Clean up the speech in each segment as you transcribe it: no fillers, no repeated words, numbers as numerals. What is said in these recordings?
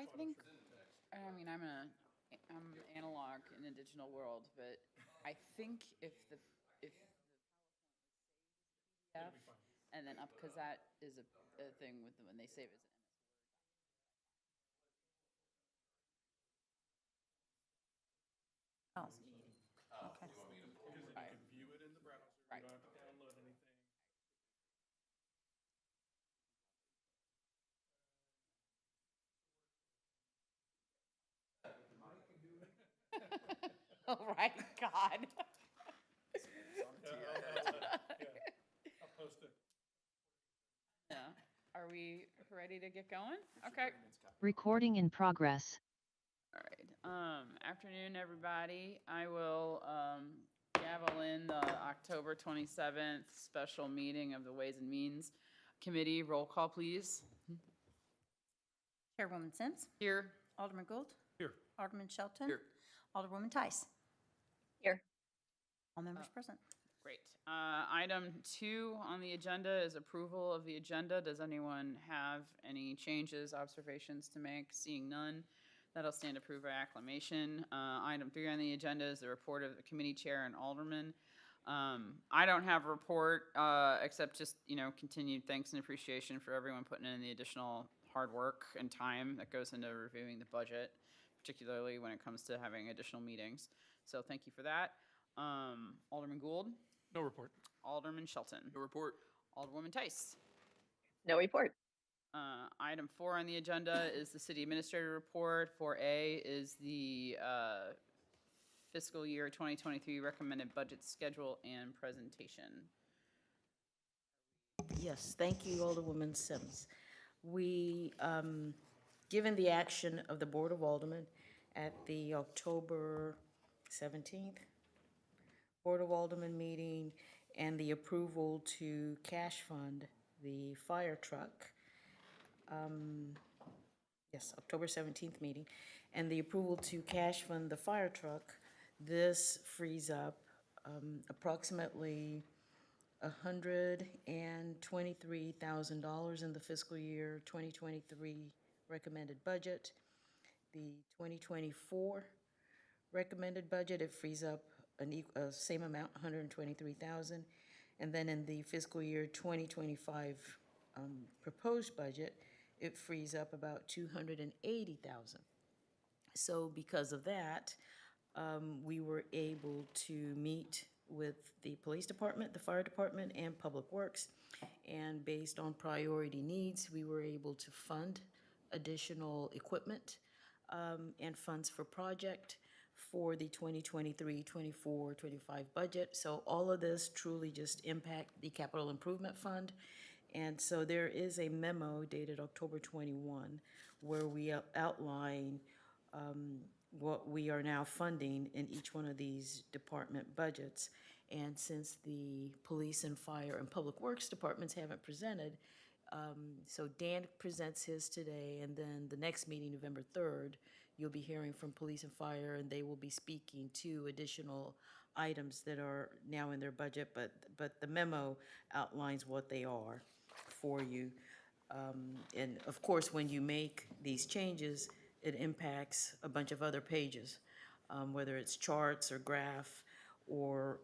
I think, I mean, I'm analog in a digital world, but I think if the PDF and then up, because that is a thing with when they save it as an Oh, MS Word. okay. Right. Right. Oh, right, God. Yeah. Are we ready to get going? Okay. Recording in progress. All right. Afternoon, everybody. I will gavel in the October 27th special meeting of the Ways and Means Committee. Roll call, please. Chairwoman Sims, Here. Alderman Gould, Here. Alderman Shelton, Here. Alderwoman Tice. Here. All members present. Great. Item 2 on the agenda is approval of the agenda. Does anyone have any changes, observations to make? Seeing none, that'll stand approved by acclamation. Item 3 on the agenda is the report of the committee chair and alderman. I don't have a report, except just, continued thanks and appreciation for everyone putting in the additional hard work and time that goes into reviewing the budget, particularly when it comes to having additional meetings. So thank you for that. Alderman Gould? No report. Alderman Shelton? No report. Alderwoman Tice? No report. Item 4 on the agenda is the city administrator report. 4A is the fiscal year 2023 recommended budget schedule and presentation. Yes, thank you, Alderwoman Sims. We, given the action of the Board of Aldermen at the October 17th Board of Aldermen meeting and the approval to cash fund the fire truck, yes, October 17th meeting, and the approval to cash fund the fire truck, this frees up approximately $123,000 in the fiscal year 2023 recommended budget. The 2024 recommended budget, it frees up same amount, 123,000. And then in the fiscal year 2025 proposed budget, it frees up about 280,000. So because of that, we were able to meet with the police department, the fire department, and Public Works. And based on priority needs, we were able to fund additional equipment and funds for project for the 2023, 24, 25 budget. So all of this truly just impact the capital improvement fund. And so there is a memo dated October 21 where we outline what we are now funding in each one of these department budgets. And since the police and fire and public works departments haven't presented, so Dan presents his today, and then the next meeting, November 3rd, you'll be hearing from police and fire, and they will be speaking to additional items that are now in their budget, but the memo outlines what they are for you. And of course, when you make these changes, it impacts a bunch of other pages, whether it's charts or graph or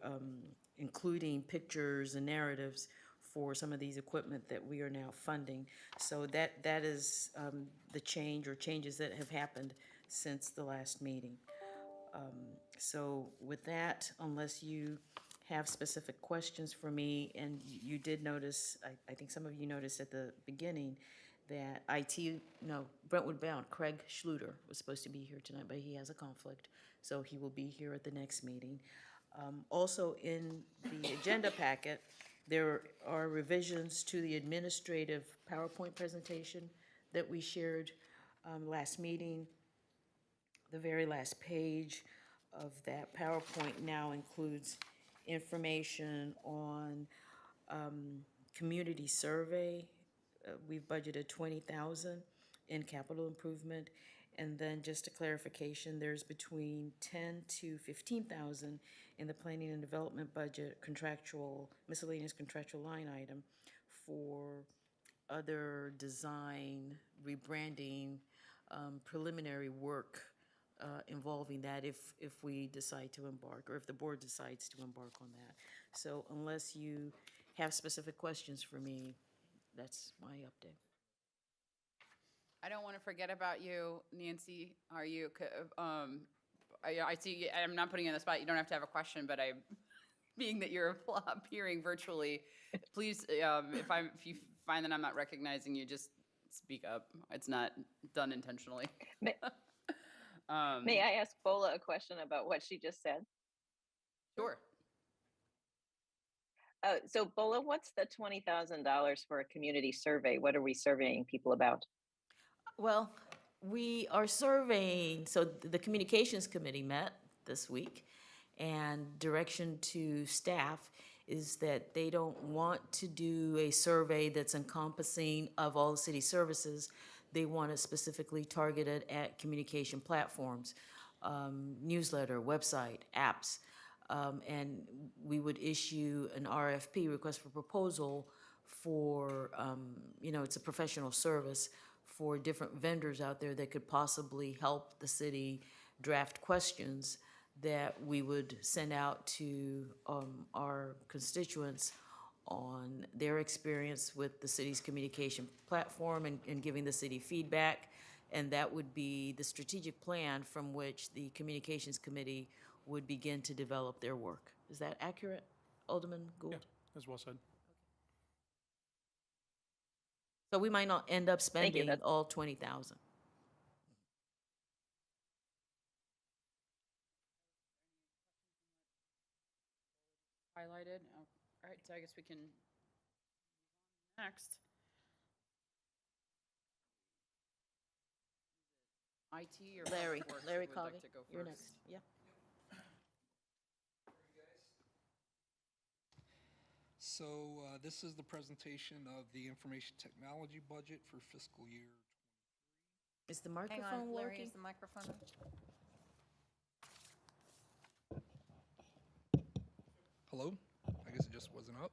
including pictures and narratives for some of these equipment that we are now funding. So that is the change or changes that have happened since the last meeting. So with that, unless you have specific questions for me, and you did notice, I think some of you noticed at the beginning that Brentwood bound, Craig Schluter was supposed to be here tonight, but he has a conflict, so he will be here at the next meeting. Also in the agenda packet, there are revisions to the administrative PowerPoint presentation that we shared last meeting. The very last page of that PowerPoint now includes information on community survey. We've budgeted 20,000 in capital improvement. And then just a clarification, there's between 10 to 15,000 in the planning and development budget miscellaneous contractual line item for other design, rebranding, preliminary work involving that if we decide to embark, or if the board decides to embark on that. So unless you have specific questions for me, that's my update. I don't want to forget about you, Nancy. Are you, I see, I'm not putting you on the spot. You don't have to have a question, but being that you're appearing virtually, please, if you find that I'm not recognizing you, just speak up. It's not done intentionally. May, may I ask Bola a question about what she just said? Sure. So Bola, what's the $20,000 for a community survey? What are we surveying people about? Well, we are surveying, so the communications committee met this week, and direction to staff is that they don't want to do a survey that's encompassing of all the city services. They want it specifically targeted at communication platforms, newsletter, website, apps. And we would issue an RFP, request for proposal, for, it's a professional service for different vendors out there that could possibly help the city draft questions that we would send out to our constituents on their experience with the city's communication platform and giving the city feedback. And that would be the strategic plan from which the communications committee would begin to develop their work. Is that accurate, Alderman Gould? Yeah, that's well said. So we might not end up Thank you. spending all 20,000. Highlighted. Oh, all right, so I guess we can next. IT or Larry, Public Works, Larry who would like Covey, to go you're first? next. Yeah. So this is the presentation of the information technology budget for fiscal year. Is the Hang microphone on, Larry, working? is the microphone? Hello? I guess it just wasn't up.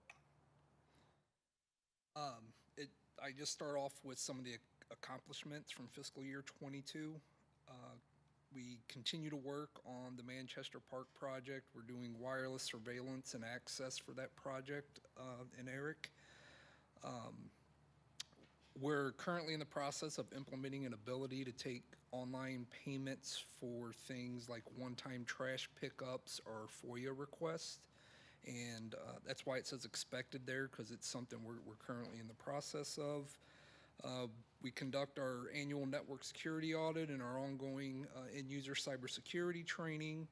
I just start off with some of the accomplishments from fiscal year 22. We continue to work on the Manchester Park project. We're doing wireless surveillance and access for that project in Eric. We're currently in the process of implementing an ability to take online payments for things like one-time trash pickups or FOIA requests. And that's why it says expected there, because it's something we're currently in the process of. We conduct our annual network security audit and our ongoing end-user cybersecurity training.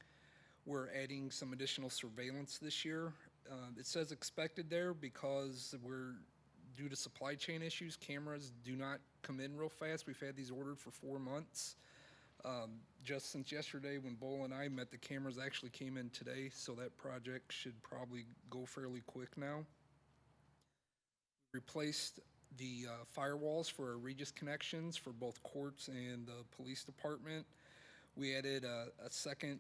We're adding some additional surveillance this year. It says expected there because due to supply chain issues, cameras do not come in real fast. We've had these ordered for 4 months. Just since yesterday when Bola and I met, the cameras actually came in today, so that project should probably go fairly quick now. Replaced the firewalls for our Regis connections for both courts and the police department. We added a second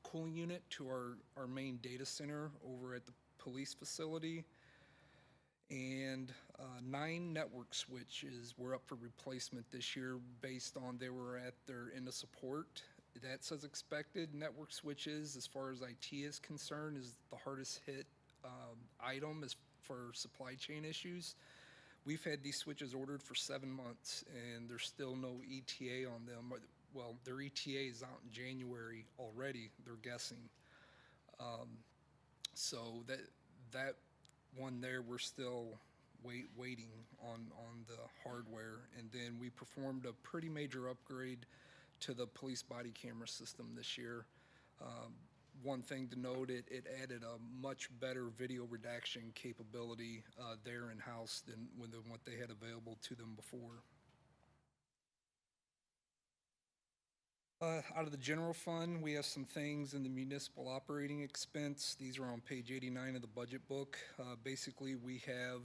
cooling unit to our main data center over at the police facility. And 9 network switches were up for replacement this year based on they were at their end of support. That's as expected. Network switches, as far as IT is concerned, is the hardest hit item as for supply chain issues. We've had these switches ordered for 7 months and there's still no ETA on them. Well, their ETA is out in January already, they're guessing. So that one there, we're still waiting on the hardware. And then we performed a pretty major upgrade to the police body camera system this year. One thing to note, it added a much better video redaction capability there in-house than what they had available to them before. Out of the general fund, we have some things in the municipal operating expense. These are on page 89 of the budget book. Basically, we have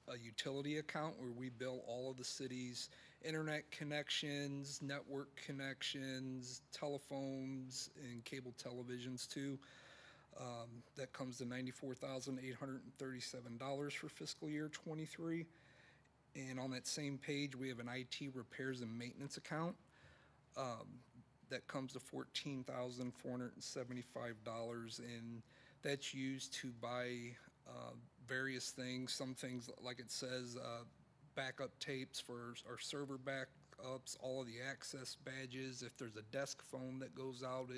a utility account where we bill all of the city's internet connections, network connections, telephones, and cable televisions too. That comes to $94,837 for fiscal year 23. And on that same page, we have an IT repairs and maintenance account that comes to $14,475, and that's used to buy various things. Some things, like it says, backup tapes for our server backups, all of the access badges. If there's a desk phone that goes out,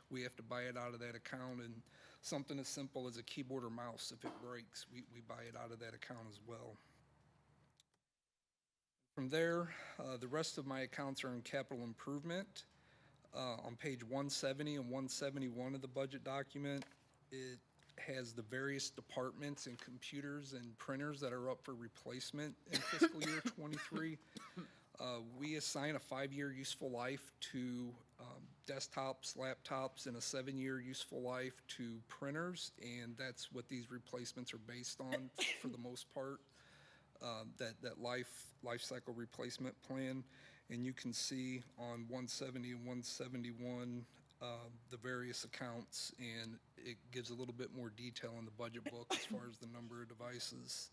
we have to buy it out of that account. And something as simple as a keyboard or mouse, if it breaks, we buy it out of that account as well. From there, the rest of my accounts are in capital improvement. On page 170 and 171 of the budget document, it has the various departments and computers and printers that are up for replacement in fiscal year '23. We assign a 5-year useful life to desktops, laptops, and a 7-year useful life to printers, and that's what these replacements are based on for the most part. That life cycle replacement plan, and you can see on 170 and 171 the various accounts, and it gives a little bit more detail in the budget book as far as the number of devices.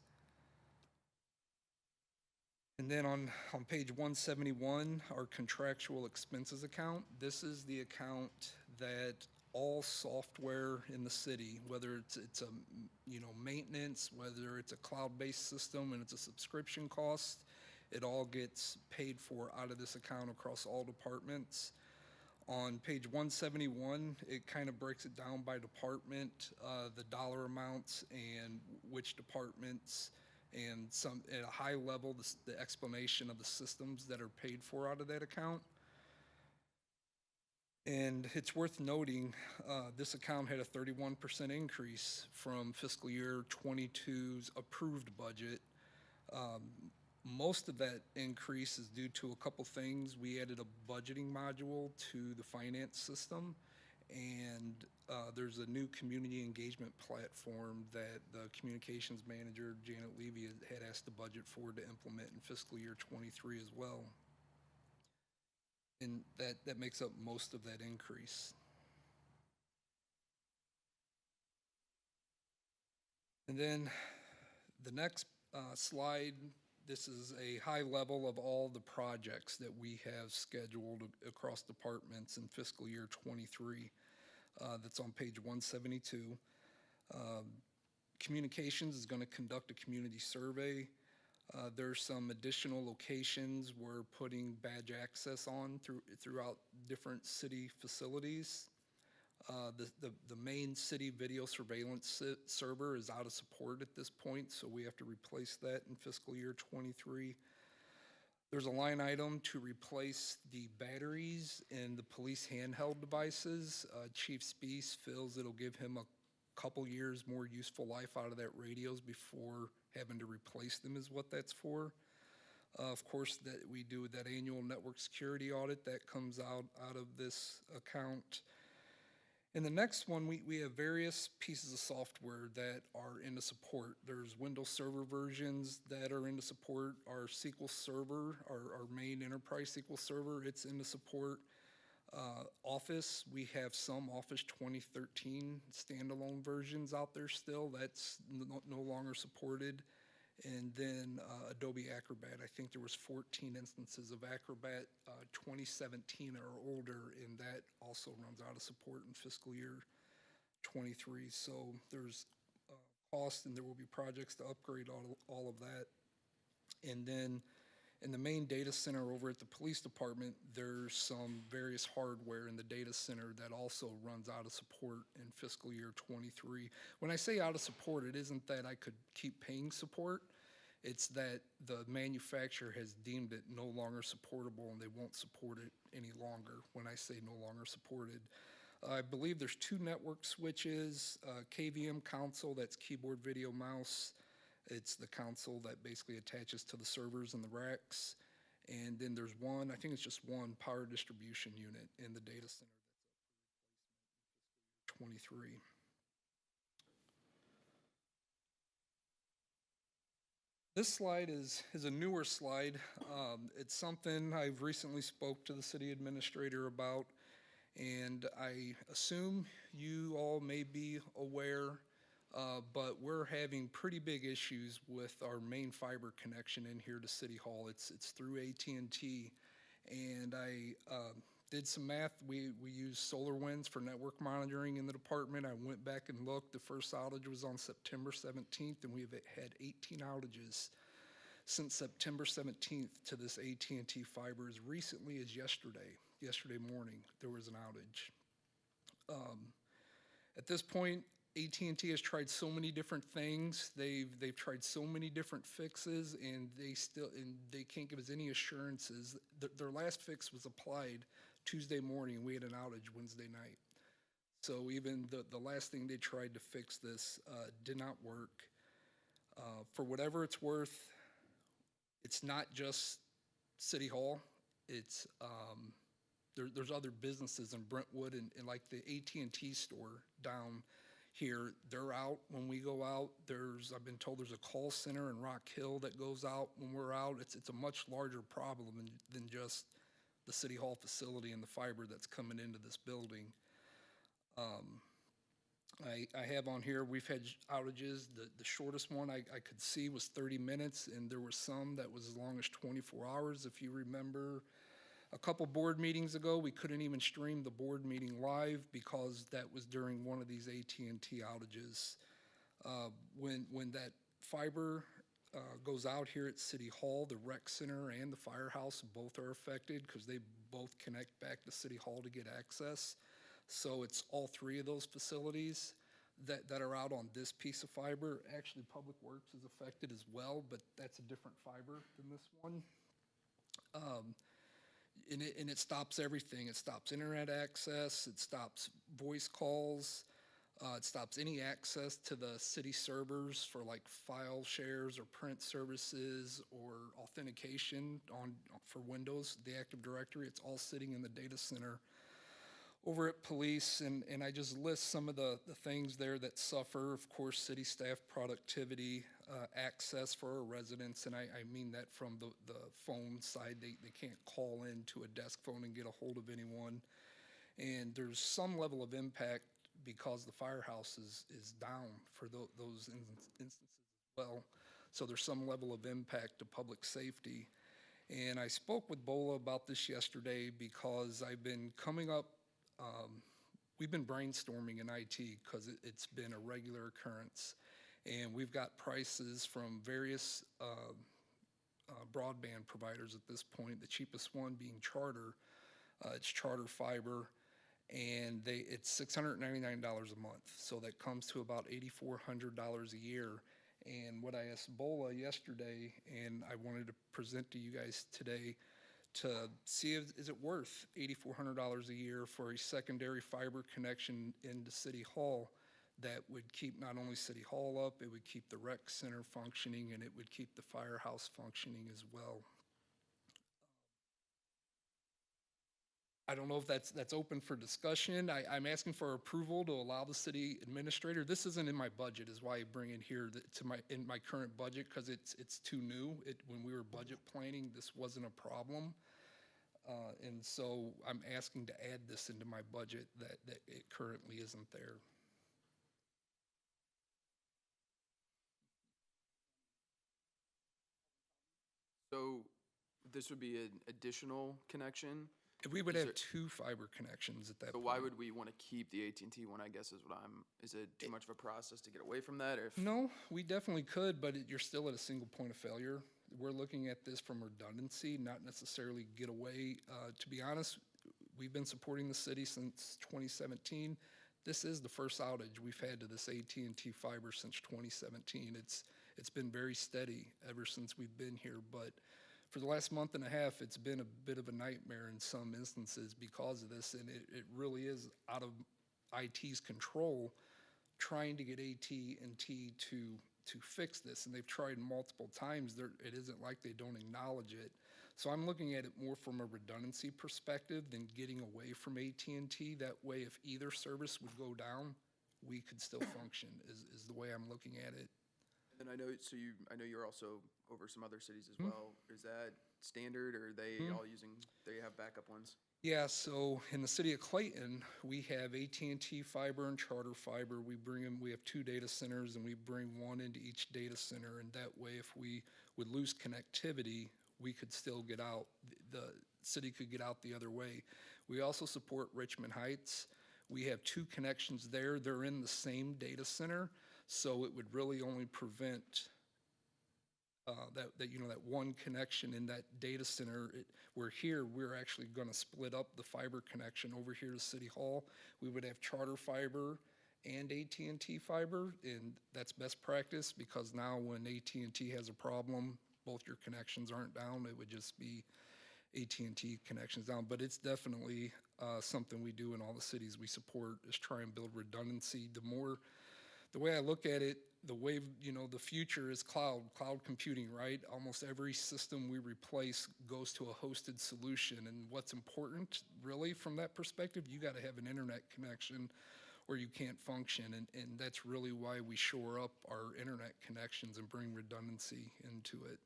And then on page 171, our contractual expenses account. This is the account that all software in the city, whether it's a maintenance, whether it's a cloud-based system and it's a subscription cost, it all gets paid for out of this account across all departments. On page 171, it kind of breaks it down by department, the dollar amounts and which departments, and some at a high level, the explanation of the systems that are paid for out of that account. And it's worth noting, this account had a 31% increase from fiscal year '22's approved budget. Most of that increase is due to a couple things. We added a budgeting module to the finance system, and there's a new community engagement platform that the communications manager, Janet Levy, had asked the budget for to implement in fiscal year '23 as well. And that makes up most of that increase. And then the next slide, this is a high level of all the projects that we have scheduled across departments in fiscal year '23. That's on page 172. Communications is going to conduct a community survey. There's some additional locations we're putting badge access on throughout different city facilities. The main city video surveillance server is out of support at this point, so we have to replace that in fiscal year '23. There's a line item to replace the batteries in the police handheld devices. Chief Speece feels it'll give him a couple years more useful life out of that radios before having to replace them is what that's for. Of course, that we do that annual network security audit that comes out of this account. In the next one, we have various pieces of software that are into support. There's Windows Server versions that are into support. Our SQL Server, our main enterprise SQL Server, it's into support. Office, we have some Office 2013 standalone versions out there still. That's no longer supported. And then Adobe Acrobat, I think there was 14 instances of Acrobat 2017 or older, and that also runs out of support in fiscal year '23. So there's cost, and there will be projects to upgrade all of that. And then in the main data center over at the police department, there's some various hardware in the data center that also runs out of support in fiscal year '23. When I say out of support, it isn't that I could keep paying support. It's that the manufacturer has deemed it no longer supportable and they won't support it any longer when I say no longer supported. I believe there's 2 network switches, KVM console, that's keyboard, video, mouse. It's the console that basically attaches to the servers and the racks. And then there's one, I think it's just one power distribution unit in the data center that's up for replacement in fiscal year '23. This slide is a newer slide. It's something I've recently spoke to the city administrator about, and I assume you all may be aware But we're having pretty big issues with our main fiber connection in here to City Hall. It's through AT&T, and I did some math. We use SolarWinds for network monitoring in the department. I went back and looked. The first outage was on September 17th, and we've had 18 outages since September 17th to this AT&T fiber. As recently as yesterday morning, there was an outage. At this point, AT&T has tried so many different things. They've tried so many different fixes, and they can't give us any assurances. Their last fix was applied Tuesday morning. We had an outage Wednesday night. So even the last thing they tried to fix this did not work. For whatever it's worth, it's not just City Hall. It's there's other businesses in Brentwood and like the AT&T store down here. They're out when we go out. I've been told there's a call center in Rock Hill that goes out when we're out. It's a much larger problem than just the City Hall facility and the fiber that's coming into this building. I have on here, we've had outages. The shortest one I could see was 30 minutes, and there were some that was as long as 24 hours. If you remember, a couple board meetings ago, we couldn't even stream the board meeting live because that was during one of these AT&T outages. When that fiber goes out here at City Hall, the rec center and the firehouse both are affected because they both connect back to City Hall to get access. So it's all three of those facilities that are out on this piece of fiber. Actually, Public Works is affected as well, but that's a different fiber than this one. And it stops everything. It stops internet access. It stops voice calls. It stops any access to the city servers for like file shares or print services or authentication for Windows, the Active Directory. It's all sitting in the data center over at police, and I just list some of the things there that suffer. Of course, city staff productivity, access for our residents, and I mean that from the phone side. They can't call in to a desk phone and get a hold of anyone. And there's some level of impact because the firehouse is down for those instances as well. So there's some level of impact to public safety. And I spoke with BOLA about this yesterday because I've been coming up we've been brainstorming in IT because it's been a regular occurrence. And we've got prices from various broadband providers at this point, the cheapest one being Charter. It's Charter Fiber, and it's $699 a month. So that comes to about $8,400 a year. And what I asked BOLA yesterday, and I wanted to present to you guys today, to see is it worth $8,400 a year for a secondary fiber connection into City Hall that would keep not only City Hall up, it would keep the rec center functioning, and it would keep the firehouse functioning as well. I don't know if that's open for discussion. I'm asking for approval to allow the city administrator. This isn't in my budget, is why I bring it here in my current budget, because it's too new. When we were budget planning, this wasn't a problem. And so I'm asking to add this into my budget that it currently isn't there. So this would be an additional connection? We would have two fiber connections at that So point. why would we want to keep the AT&T one, I guess is what is it too much of a process to get away from that? No, we definitely could, but you're still at a single point of failure. We're looking at this from redundancy, not necessarily get away. To be honest, we've been supporting the city since 2017. This is the first outage we've had to this AT&T fiber since 2017. It's been very steady ever since we've been here, but for the last month and a half, it's been a bit of a nightmare in some instances because of this, and it really is out of IT's control trying to get AT&T to fix this, and they've tried multiple times. It isn't like they don't acknowledge it. So I'm looking at it more from a redundancy perspective than getting away from AT&T. That way, if either service would go down, we could still function, is the way I'm looking at it. And I know you're also over some other cities as well. Is that standard, or are they all using, they have have backup ones? Yeah, so in the city of Clayton, we have AT&T fiber and Charter fiber. We have 2 data centers, and we bring one into each data center, and that way, if we would lose connectivity, we could still get out. The city could get out the other way. We also support Richmond Heights. We have 2 connections there. They're in the same data center, so it would really only prevent that one connection in that data center. Where here, we're actually going to split up the fiber connection over here to City Hall. We would have Charter fiber and AT&T fiber, and that's best practice, because now when AT&T has a problem, both your connections aren't down. It would just be AT&T connections down. But it's definitely something we do in all the cities we support, is try and build redundancy. The way I look at it, the future is cloud computing, right? Almost every system we replace goes to a hosted solution. And what's important, really, from that perspective, you got to have an internet connection or you can't function. And that's really why we shore up our internet connections and bring redundancy into it.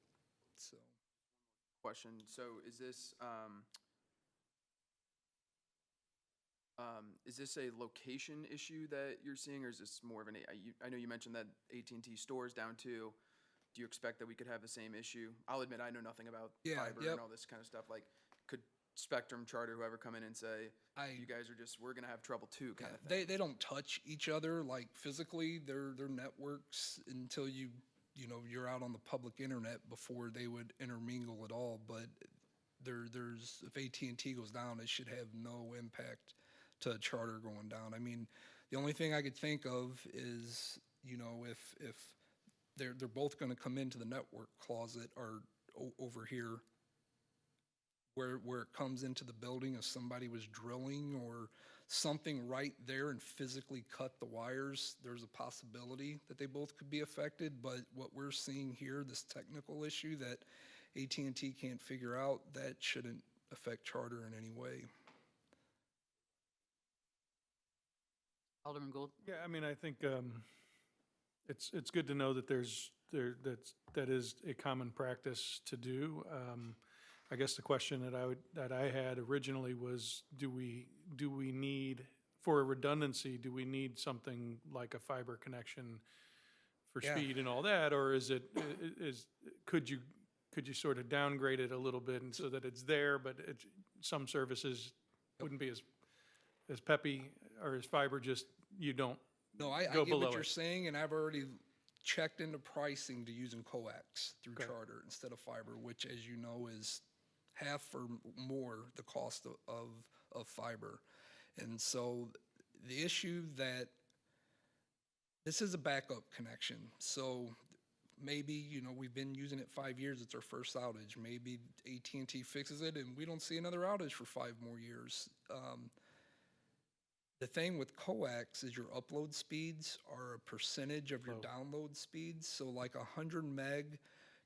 So. Question. So is this a location issue that you're seeing, or is this more of an? I know you mentioned that AT&T stores down too. Do you expect that we could have the same issue? I'll admit I know nothing about fiber and all this kind of stuff. Like, could Spectrum, Charter, whoever come in and say, you guys are we're gonna have trouble too, kind of thing? They don't touch each other like physically. They're networks until you're out on the public internet before they would intermingle at all. But if AT&T goes down, it should have no impact to Charter going down. I mean, the only thing I could think of is, if they're both going to come into the network closet or over here, where it comes into the building, if somebody was drilling or something right there and physically cut the wires, there's a possibility that they both could be affected. But what we're seeing here, this technical issue that AT&T can't figure out, that shouldn't affect Charter in any way. Alderman Gould? Yeah, I mean, I think it's good to know that that is a common practice to do. I guess the question that I had originally was, do we need, for redundancy, do we need something like a fiber connection for speed and all that, or could you sort of downgrade it a little bit and so that it's there, but some services wouldn't be as peppy, or as fiber, just you don't No, I go get below what you're it. saying, and I've already checked into pricing to using coax through Charter instead of fiber, which, as you know, is half or more the cost of fiber. And so the issue that this is a backup connection. So maybe, we've been using it 5 years, it's our first outage. Maybe AT&T fixes it and we don't see another outage for 5 more years. The thing with coax is your upload speeds are a percentage of your download speeds. So like 100 meg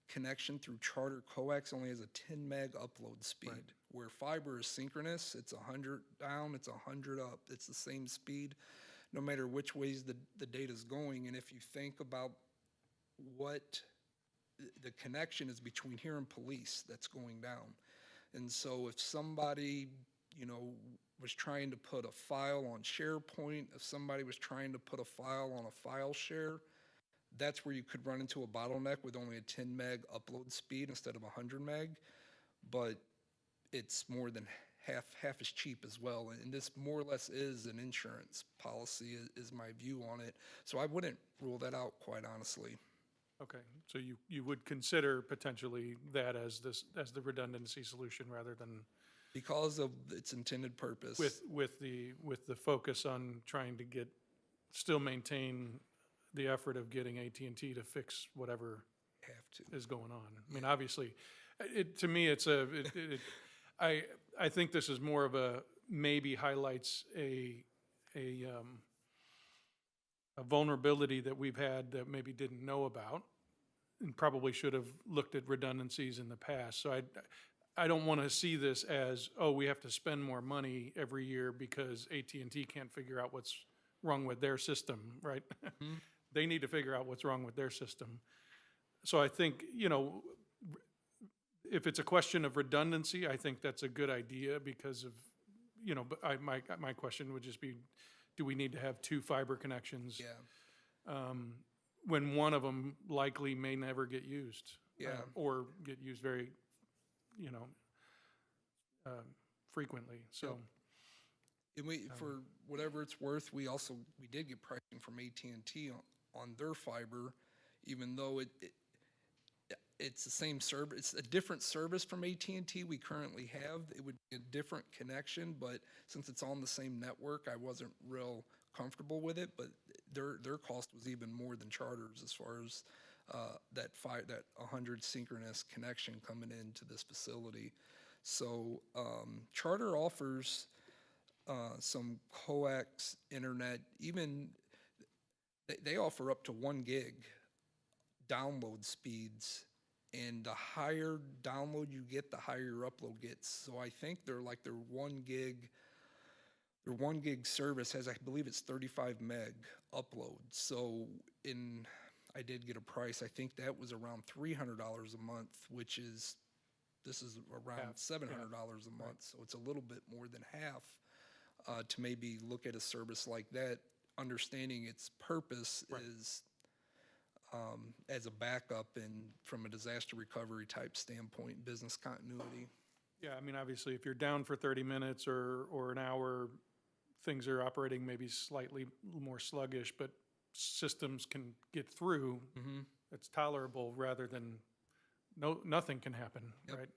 connection through Charter coax only has a 10 meg upload speed. Right. Where fiber is synchronous, it's 100 down, it's 100 up. It's the same speed, no matter which ways the data's going. And if you think about what the connection is between here and police, that's going down. And so if somebody, was trying to put a file on SharePoint, if somebody was trying to put a file on a file share, that's where you could run into a bottleneck with only a 10 meg upload speed instead of 100 meg. But it's more than half as cheap as well. And this more or less is an insurance policy, is my view on it. So I wouldn't rule that out, quite honestly. Okay, so you would consider potentially that as the redundancy solution rather than, because of its intended purpose. with the focus on trying to still maintain the effort of getting AT&T to fix whatever is going on. I mean, obviously, to me, I think this is more of maybe highlights a vulnerability that we've had that maybe didn't know about, and probably should have looked at redundancies in the past. So I don't want to see this as, we have to spend more money every year because AT&T can't figure out what's wrong with their system, right? Mm-hmm. They need to figure out what's wrong with their system. So I think, if it's a question of redundancy, I think that's a good idea because of, you know, but my question would just be, do we need to have two fiber connections? Yeah, When one of them likely may never get used. Yeah. Or get used very, you know, frequently, so. and for whatever it's worth, we did get pricing from AT&T on their fiber, even though it's the same service, it's a different service from AT&T we currently have. It would be a different connection, but since it's on the same network, I wasn't real comfortable with it, but their cost was even more than Charter's as far as that 100 synchronous connection coming into this facility. So Charter offers some coax internet, even they offer up to 1 gig download speeds, and the higher download you get, the higher your upload gets. So I think their 1 gig service has, I believe it's 35 meg upload. So I did get a price, I think that was around $300 a month, this is around $700 a month. So it's a little bit more than half to maybe look at a service like that, understanding its purpose is as a backup and from a disaster recovery type standpoint, business continuity. Yeah, I mean, obviously, if you're down for 30 minutes or an hour, things are operating maybe slightly more sluggish, but systems can get through. It's tolerable rather than nothing can happen, right?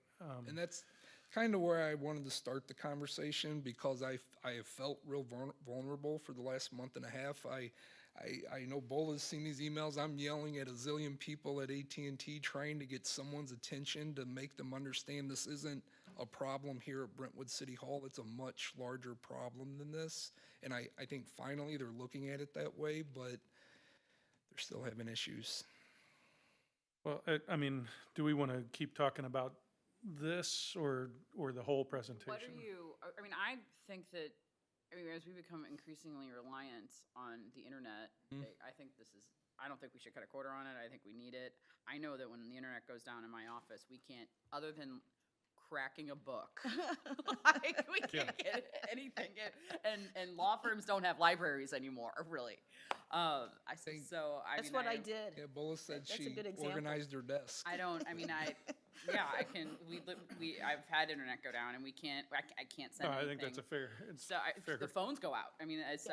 And that's kind of where I wanted to start the conversation, because I have felt real vulnerable for the last month and a half. I know Bola's seen these emails. I'm yelling at a zillion people at AT&T trying to get someone's attention to make them understand this isn't a problem here at Brentwood City Hall. It's a much larger problem than this. And I think finally they're looking at it that way, but they're still having issues. Well, I mean, do we want to keep talking about this or the whole presentation? What are you, I mean, I think that, as we become increasingly reliant on the internet, I think I don't think we should cut a quarter on it. I think we need it. I know that when the internet goes down in my office, we can't, other than cracking a book, we can't get anything. And law firms don't have libraries anymore, really. That's what I did. Yeah, Bola said That's a she good example. organized her desk. I can, I've had internet go down and I can't send No, I anything. think that's a fair. The phones go out. I mean, is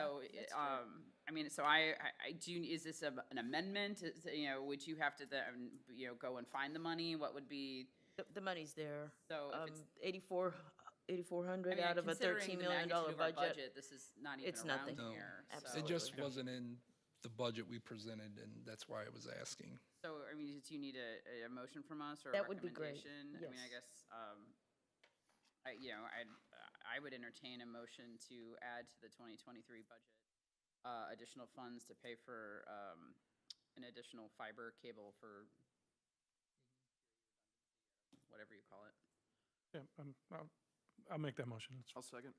this an amendment? Would you have to then, go and find the money? What would be? The money's there. So if it's $8,400 out of a $13 million budget. This is not even It's around nothing. here. Absolutely. It just wasn't in the budget we presented, and that's why I was asking. So, I mean, do you need a motion from us or That a would be great, recommendation? I mean, I yes. guess, I would entertain a motion to add to the 2023 budget additional funds to pay for an additional fiber cable for whatever you call it. Yeah, I'll make that motion. I'll second.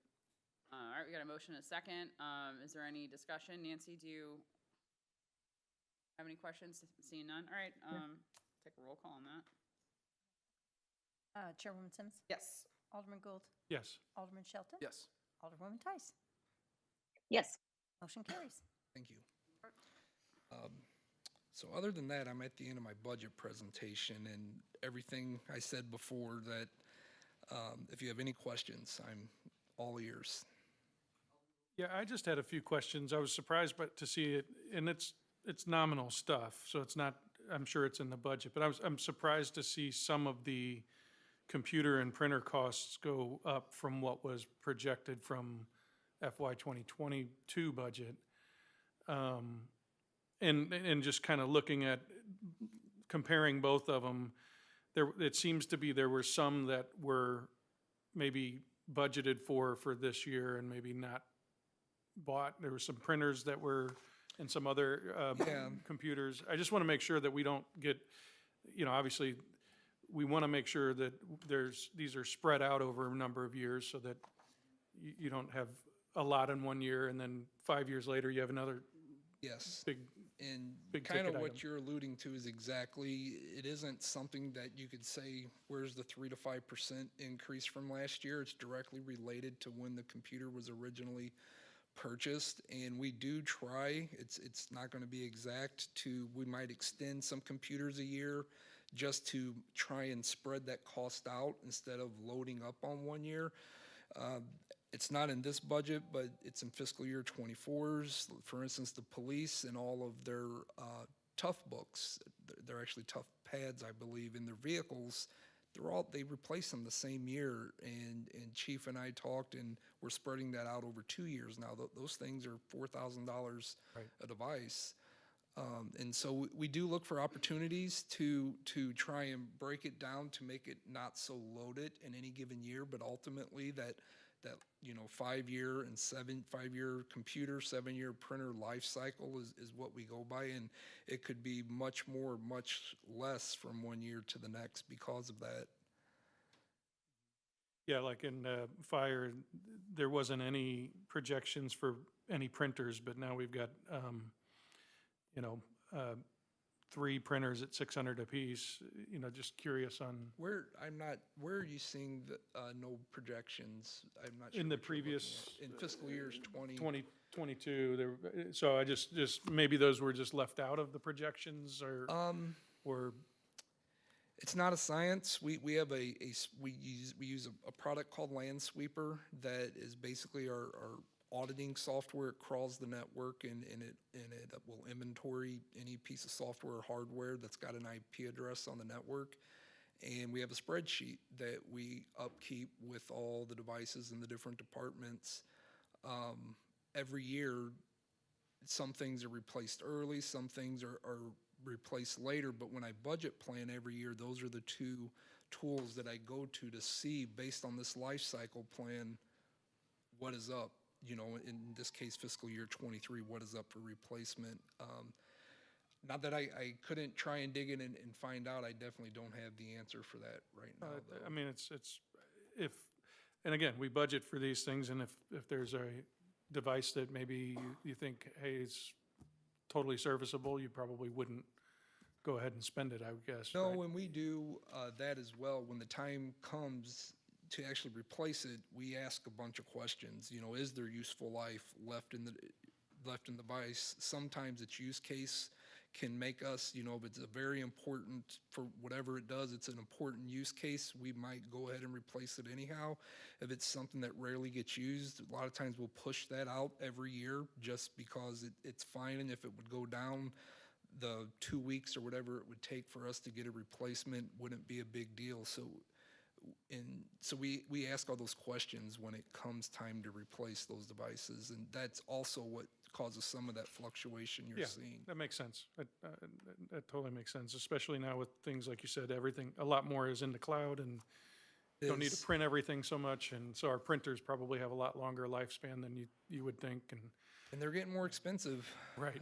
All right, we got a motion and a second. Is there any discussion? Nancy, do you have any questions? Seeing none? All right, take a roll call on that. Chairwoman Sims. Yes. Alderman Gould. Yes. Alderman Shelton. Yes. Alderwoman Tice. Yes. Motion carries. Thank you. So other than that, I'm at the end of my budget presentation, and everything I said before that, if you have any questions, I'm all ears. Yeah, I just had a few questions. I was surprised to see it, and it's nominal stuff, so it's not, I'm sure it's in the budget, but I'm surprised to see some of the computer and printer costs go up from what was projected from FY 2022 budget. And just kind of looking at, comparing both of them, it seems to be there were some that were maybe budgeted for this year and maybe not bought. There were some printers that were, and some other computers. I just want to make sure that we don't get, obviously, we want to make sure that these are spread out over a number of years so that you don't have a lot in one year and then 5 years later you have another Yes. big, And big kind of ticket what item. you're alluding to is exactly, it isn't something that you could say, where's the 3 to 5% increase from last year? It's directly related to when the computer was originally purchased. And we do try, it's not going to be exact, we might extend some computers a year just to try and spread that cost out instead of loading up on 1 year. It's not in this budget, but it's in fiscal year 24's. For instance, the police and all of their tough books, they're actually tough pads, I believe, in their vehicles. They replace them the same year. And Chief and I talked, and we're spreading that out over 2 years now. Those things are $4,000 Right. a device. And so we do look for opportunities to try and break it down to make it not so loaded in any given year, but ultimately that 5 year and 5 year computer, 7 year printer life cycle is what we go by, and it could be much more, much less from 1 year to the next because of that. Yeah, like in fire, there wasn't any projections for any printers, but now we've got, you know, 3 printers at 600 apiece, just curious on, Where are you seeing the no projections? I'm not sure. in the what you're looking previous at. In fiscal years 20. 2022, so I just, maybe those were just left out of the projections or, It's not a science. We have we use a product called Landsweeper that is basically our auditing software. It crawls the network and it will inventory any piece of software or hardware that's got an IP address on the network. And we have a spreadsheet that we upkeep with all the devices in the different departments. Every year, some things are replaced early, some things are replaced later, but when I budget plan every year, those are the 2 tools that I go to see, based on this life cycle plan, what is up. In this case, fiscal year 23, what is up for replacement. Not that I couldn't try and dig in and find out. I definitely don't have the answer for that right now, though. I mean, it's, and again, we budget for these things, and if there's a device that maybe you think, hey, it's totally serviceable, you probably wouldn't go ahead and spend it, I would guess. No, right? when we do that as well, when the time comes to actually replace it, we ask a bunch of questions. Is there useful life left in the device? Sometimes its use case can make us, if it's a very important, for whatever it does, it's an important use case, we might go ahead and replace it anyhow. If it's something that rarely gets used, a lot of times we'll push that out every year just because it's fine, and if it would go down the 2 weeks or whatever it would take for us to get a replacement, wouldn't be a big deal. So we ask all those questions when it comes time to replace those devices, and that's also what causes some of that fluctuation you're seeing. That makes sense. That totally makes sense, especially now with things, like you said, everything, a lot more is in the cloud, and you don't need to print everything so much, and so our printers probably have a lot longer lifespan than you would think, And they're getting more expensive. Right.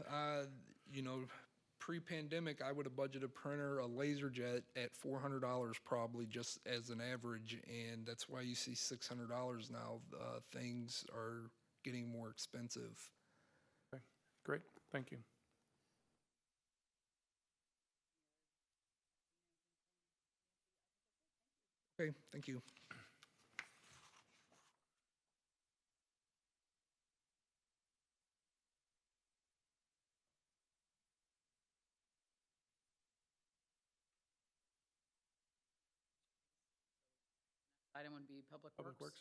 Pre-pandemic, I would have budgeted a printer, a LaserJet, at $400 probably, just as an average, and that's why you see $600 now. Things are getting more expensive. Okay, great, thank you. Okay, thank you. Item would be Public Public Works?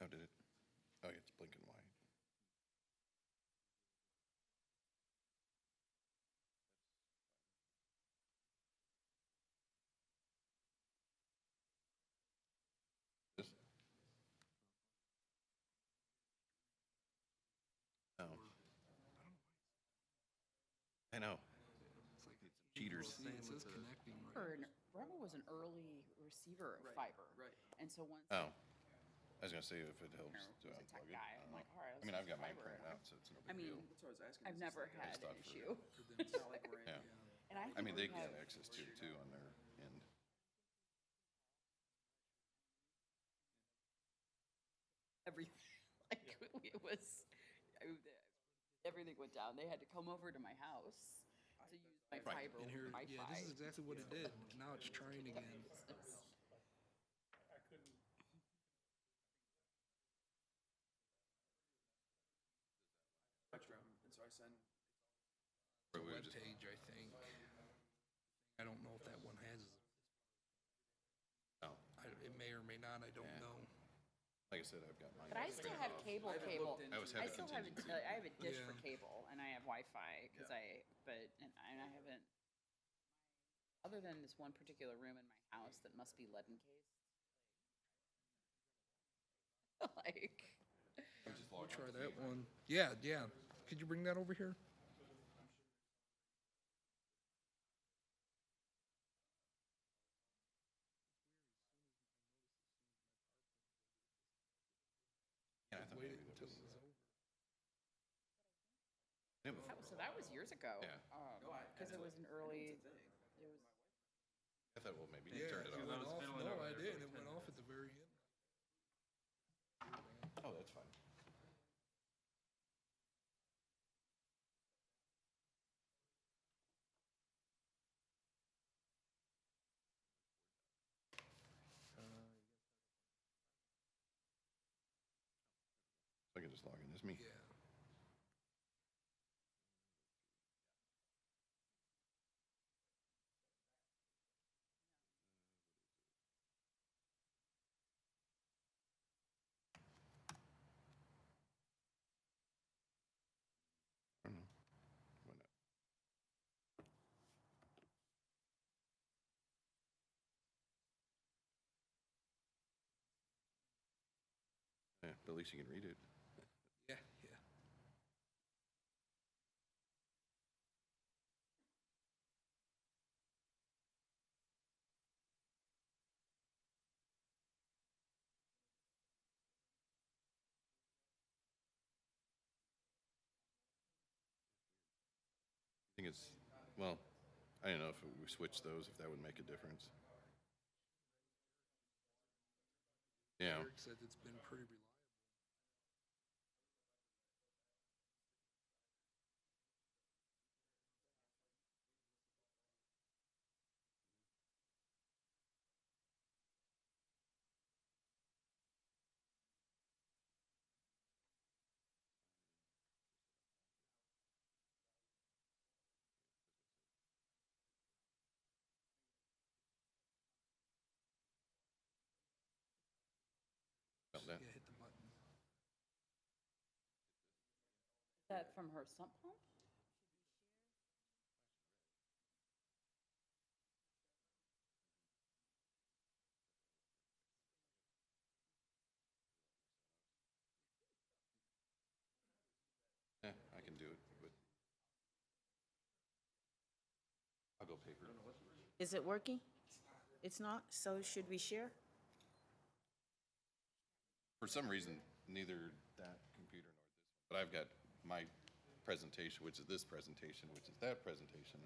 Oh, did it? Oh, it's blinking white. This? Oh. I know. Cheaters. See, it says connecting, right? Brentwood was an early receiver of Right, fiber. right. And so once, Oh, I was gonna say if it helps was to a tech unplug it. guy, I I'm don't like, know. all right, I mean, I've got mine fiber. printed out, so it's no I big mean, deal. That's what I was asking. I've is this never like a- had thought an for- issue. It's not like we're in, Yeah. And I I mean, think they we get have access to it too on their end. everything, like, it was, everything went down. They had to come over to my house to use my Right. fiber And here, Wi-Fi. yeah, this is exactly what it did. Now it's trying again. Spectrum, and so I send. But The we web would just, page, I think. I don't know if that one has. oh, It may or may not. I don't Yeah. know. like I said, I've got mine. But I still have cable. I always have I a still have contingency. I have a dish for Yeah. cable, and I have Wi-Fi because and I haven't. Other than this one particular room in my house that must be lead encased. Like, We'll try that one. Yeah, yeah. Could you bring that over here? Yeah, I thought Wait maybe that until was. it's over. Yeah, before. so that was years ago. Yeah. Because it was an early. It was. I thought, well, maybe you Yeah, turned it it off. went off. No, I didn't. It went off at the very end. Oh, that's fine. I can just log in as me. Yeah. I don't know. Why not? Yeah, but at least you can read it. Yeah, yeah. I think it's, well, I don't know if we switch those, if that would make a difference. Yeah, Eric said it's been pretty reliable. felt that. Yeah, hit the button. Is that from her sump pump? Yeah, I can do it, but I'll go paper. Is it working? It's not, so should we share? For some reason, neither that computer nor this one, but I've got my presentation, which is this presentation, which is that presentation,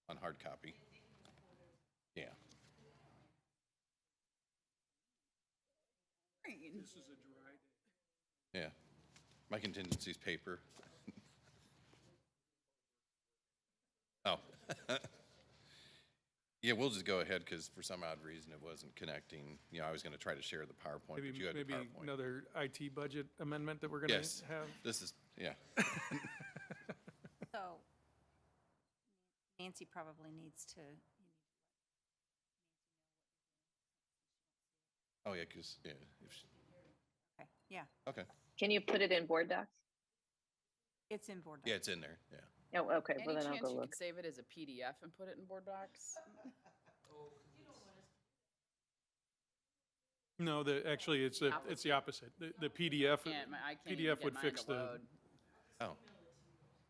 on hard copy. Yeah. This is a dry day. Yeah. My contingency's paper. Oh. Yeah, we'll just go ahead because for some odd reason it wasn't connecting. You know, I was going to try to share the PowerPoint, but you had the Maybe PowerPoint. another IT budget amendment that we're gonna Yes, have? this is, yeah. So Nancy probably needs to, Oh, yeah, because, yeah, if she, okay, yeah, okay. Can you put it in board docs? it's in board. Yeah, docs. it's in there, yeah. Oh, okay, well Any then I'll chance go you look. could save it as a PDF and put it in board docs? No, actually, it's the opposite. The PDF, I can't even PDF get would mine fix to the, load. Oh,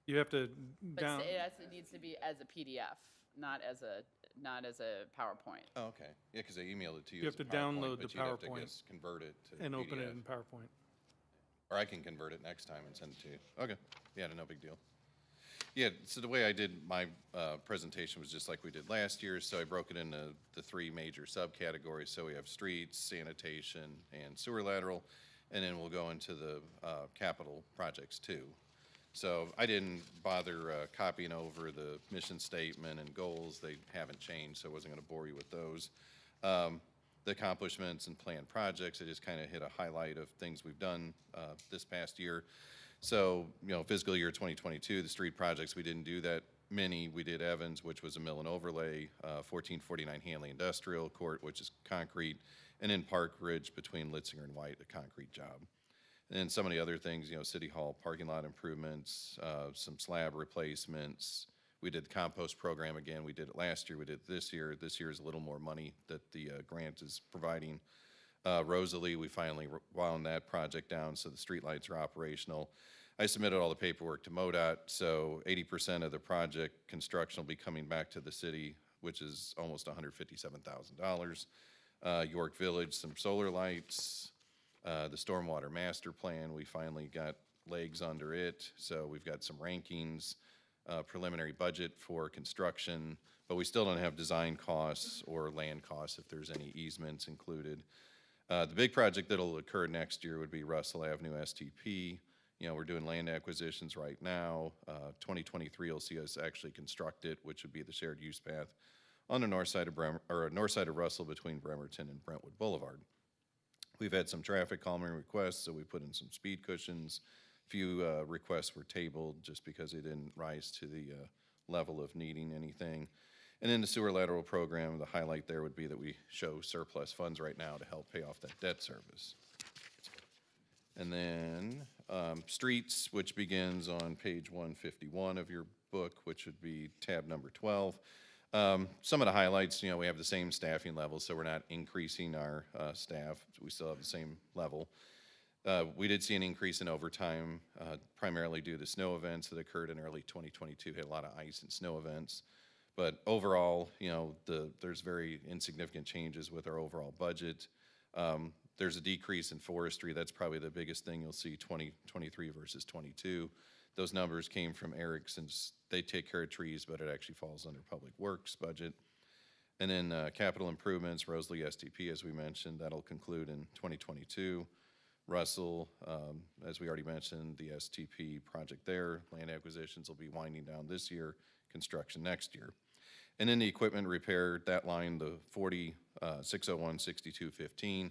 you have to But down, it needs to be as a PDF. not as a PowerPoint. Oh, okay. Yeah, because I emailed it to you You as have a to download PowerPoint, the but you'd have to PowerPoint just convert it to and open it PDF. in PowerPoint. Or I can convert it next time and send it to you. Okay. Yeah, no big deal. Yeah, so the way I did my presentation was just like we did last year. So I broke it into the three major subcategories. So we have streets, sanitation, and sewer lateral. And then we'll go into the capital projects too. So I didn't bother copying over the mission statement and goals. They haven't changed, so I wasn't going to bore you with those. The accomplishments and planned projects, I just kind of hit a highlight of things we've done this past year. So, fiscal year 2022, the street projects, we didn't do that many. We did Evans, which was a mill and overlay, 1449 Hanley Industrial Court, which is concrete, and in Park Ridge between Litzinger and White, a concrete job. And then some of the other things, City Hall parking lot improvements, some slab replacements. We did the compost program again. We did it last year. We did it this year. This year is a little more money that the grant is providing. Rosalie, we finally wound that project down, so the streetlights are operational. I submitted all the paperwork to MoDOT, so 80% of the project construction will be coming back to the city, which is almost $157,000. York Village, some solar lights. The stormwater master plan, we finally got legs under it, so we've got some rankings, preliminary budget for construction, but we still don't have design costs or land costs if there's any easements included. The big project that'll occur next year would be Russell Avenue STP. We're doing land acquisitions right now. 2023 will see us actually construct it, which would be the shared use path on the north side of Russell between Bremerton and Brentwood Boulevard. We've had some traffic calming requests, so we put in some speed cushions. Few requests were tabled just because they didn't rise to the level of needing anything. And in the sewer lateral program, the highlight there would be that we show surplus funds right now to help pay off that debt service. And then streets, which begins on page 151 of your book, which would be tab number 12. Some of the highlights, we have the same staffing level, so we're not increasing our staff. We still have the same level. We did see an increase in overtime, primarily due to snow events that occurred in early 2022. Had a lot of ice and snow events. But overall, there's very insignificant changes with our overall budget. There's a decrease in forestry. That's probably the biggest thing you'll see 2023 versus 22. Those numbers came from Eric, since they take care of trees, but it actually falls under Public Works budget. And then capital improvements, Rosalie STP, as we mentioned, that'll conclude in 2022. Russell, as we already mentioned, the STP project there, land acquisitions will be winding down this year, construction next year. And then the equipment repair, that line, the 40-601-6215,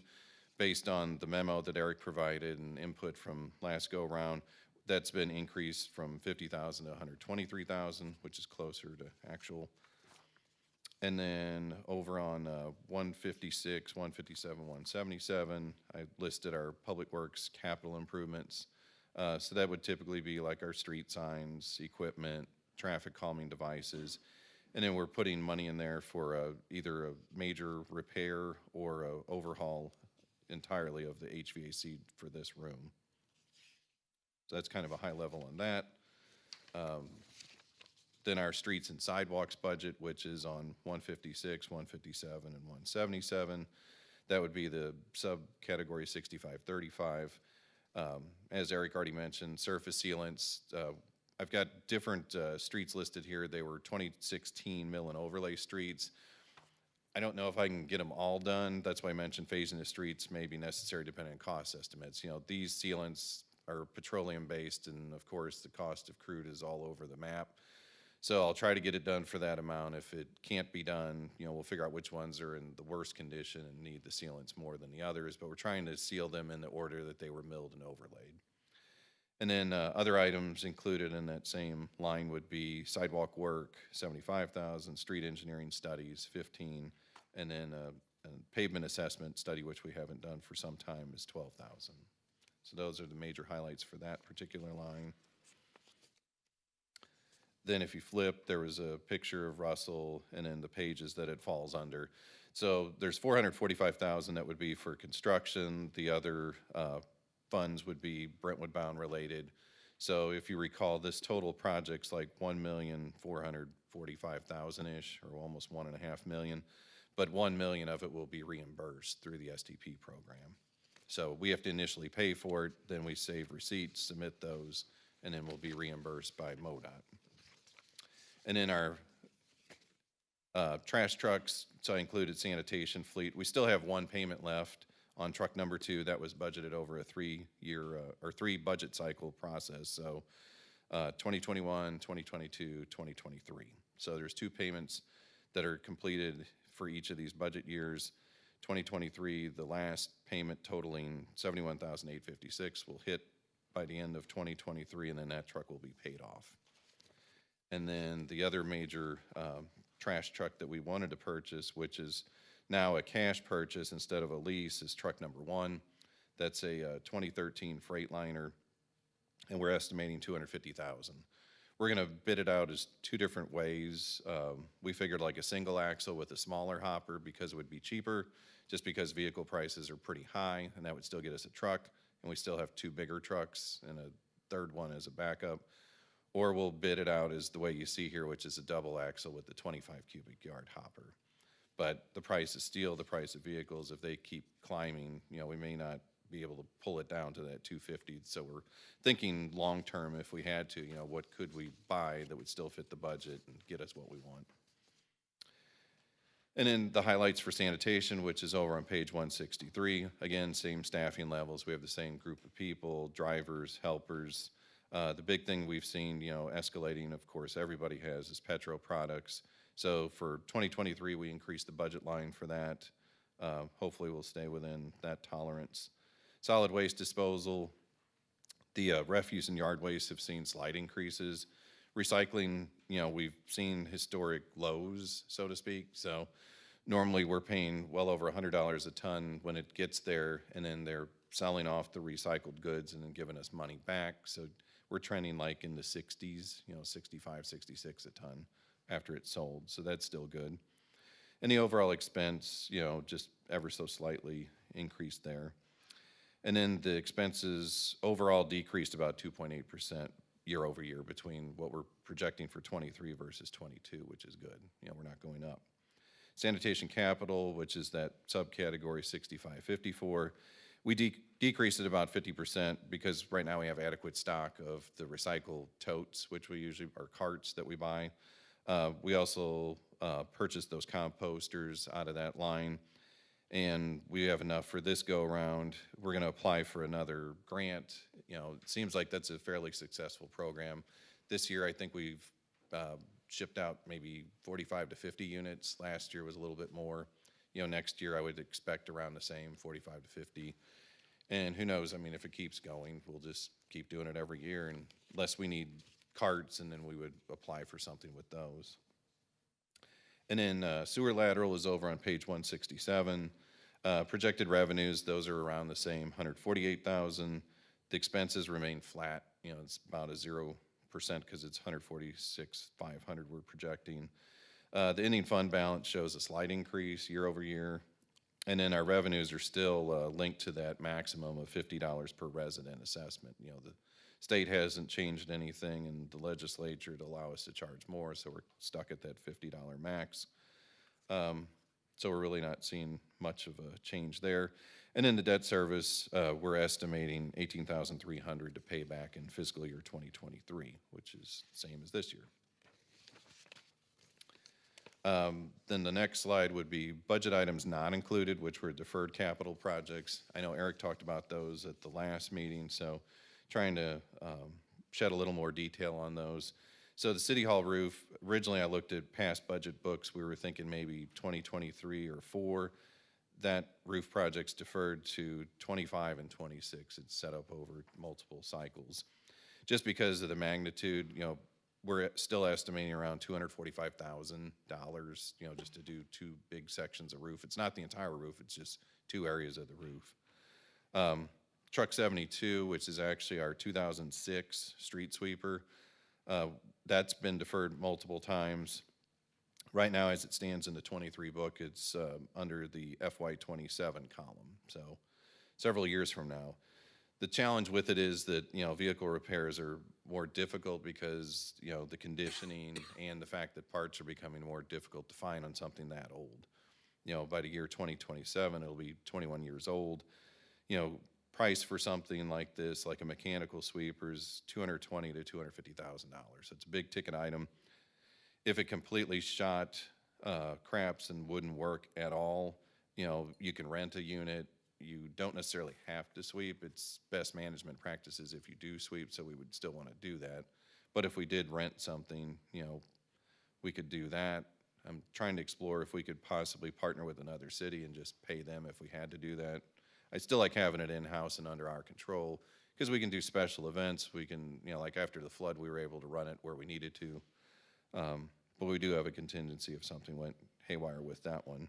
based on the memo that Eric provided and input from last go-around, that's been increased from $50,000 to $123,000, which is closer to actual. And then over on 156, 157, 177, I listed our Public Works capital improvements. So that would typically be like our street signs, equipment, traffic calming devices. And then we're putting money in there for either a major repair or a overhaul entirely of the HVAC for this room. So that's kind of a high level on that. Then our streets and sidewalks budget, which is on 156, 157, and 177. That would be the subcategory 6535. As Eric already mentioned, surface sealants. I've got different streets listed here. They were 2016 mill and overlay streets. I don't know if I can get them all done. That's why I mentioned phasing the streets may be necessary depending on cost estimates. These sealants are petroleum based, and of course the cost of crude is all over the map. So I'll try to get it done for that amount. If it can't be done, we'll figure out which ones are in the worst condition and need the sealants more than the others, but we're trying to seal them in the order that they were milled and overlaid. And then other items included in that same line would be sidewalk work, 75,000, street engineering studies, 15, and then a pavement assessment study, which we haven't done for some time, is 12,000. So those are the major highlights for that particular line. Then if you flip, there was a picture of Russell and then the pages that it falls under. So there's 445,000 that would be for construction. The other funds would be Brentwood bound related. So if you recall, this total project's like $1,400,000 45,000-ish, or almost 1.5 million. But 1 million of it will be reimbursed through the STP program. So we have to initially pay for it, then we save receipts, submit those, and then we'll be reimbursed by MoDOT. And then our trash trucks, so I included sanitation fleet. We still have one payment left on truck number 2 that was budgeted over a 3-year or 3 budget cycle process. So 2021, 2022, 2023. So there's 2 payments that are completed for each of these budget years. 2023, the last payment totaling $71,856 will hit by the end of 2023, and then that truck will be paid off. And then the other major trash truck that we wanted to purchase, which is now a cash purchase instead of a lease, is truck number 1. That's a 2013 Freightliner, and we're estimating $250,000. We're going to bid it out as 2 different ways. We figured like a single axle with a smaller hopper because it would be cheaper, just because vehicle prices are pretty high, and that would still get us a truck, and we still have 2 bigger trucks and a 3rd one as a backup. Or we'll bid it out as the way you see here, which is a double axle with the 25 cubic yard hopper. But the price of steel, the price of vehicles, if they keep climbing, you know, we may not be able to pull it down to that 250. So we're thinking long-term, if we had to, you know, what could we buy that would still fit the budget and get us what we want? And then the highlights for sanitation, which is over on page 163. Again, same staffing levels. We have the same group of people, drivers, helpers. The big thing we've seen, you know, escalating, of course, everybody has, is petro products. So for 2023, we increased the budget line for that. Hopefully we'll stay within that tolerance. Solid waste disposal, the refuse and yard waste have seen slight increases. Recycling, you know, we've seen historic lows, so to speak. So normally we're paying well over $100 a ton when it gets there, and then they're selling off the recycled goods and then giving us money back. So we're trending like in the 60s, you know, 65, 66 a ton after it's sold. So that's still good. And the overall expense, you know, just ever so slightly increased there. And then the expenses overall decreased about 2.8% year over year between what we're projecting for 23 versus 22, which is good. You know, we're not going up. Sanitation capital, which is that subcategory 6554, we decreased it about 50% because right now we have adequate stock of the recycled totes, which we usually are carts that we buy. We also purchased those composters out of that line, and we have enough for this go around. We're going to apply for another grant. You know, it seems like that's a fairly successful program. This year, I think we've shipped out maybe 45 to 50 units. Last year was a little bit more. You know, next year I would expect around the same, 45 to 50. And who knows, I mean, if it keeps going, we'll just keep doing it every year, and unless we need carts, and then we would apply for something with those. And then sewer lateral is over on page 167. Projected revenues, those are around the same, 148,000. The expenses remain flat. You know, it's about a 0% because it's 146,500 we're projecting. The ending fund balance shows a slight increase year over year. And then our revenues are still linked to that maximum of $50 per resident assessment. You know, the state hasn't changed anything in the legislature to allow us to charge more, so we're stuck at that $50 max. So we're really not seeing much of a change there. And then the debt service, we're estimating $18,300 to pay back in fiscal year 2023, which is the same as this year. Then the next slide would be budget items not included, which were deferred capital projects. I know Eric talked about those at the last meeting, so trying to shed a little more detail on those. So the City Hall roof, originally I looked at past budget books. We were thinking maybe 2023 or 4. That roof project's deferred to 25 and 26. It's set up over multiple cycles. Just because of the magnitude, you know, we're still estimating around $245,000, you know, just to do 2 big sections of roof. It's not the entire roof, it's just 2 areas of the roof. Truck 72, which is actually our 2006 street sweeper, that's been deferred multiple times. Right now, as it stands in the 23 book, it's under the FY27 column, so several years from now. The challenge with it is that, vehicle repairs are more difficult because, the conditioning and the fact that parts are becoming more difficult to find on something that old. By the year 2027, it'll be 21 years old. Price for something like this, like a mechanical sweeper, is $220,000 to $250,000. It's a big ticket item. If it completely shot craps and wouldn't work at all, you can rent a unit. You don't necessarily have to sweep. It's best management practices if you do sweep, so we would still want to do that. But if we did rent something, we could do that. I'm trying to explore if we could possibly partner with another city and just pay them if we had to do that. I still like having it in-house and under our control because we can do special events. We can, like after the flood, we were able to run it where we needed to. But we do have a contingency if something went haywire with that one.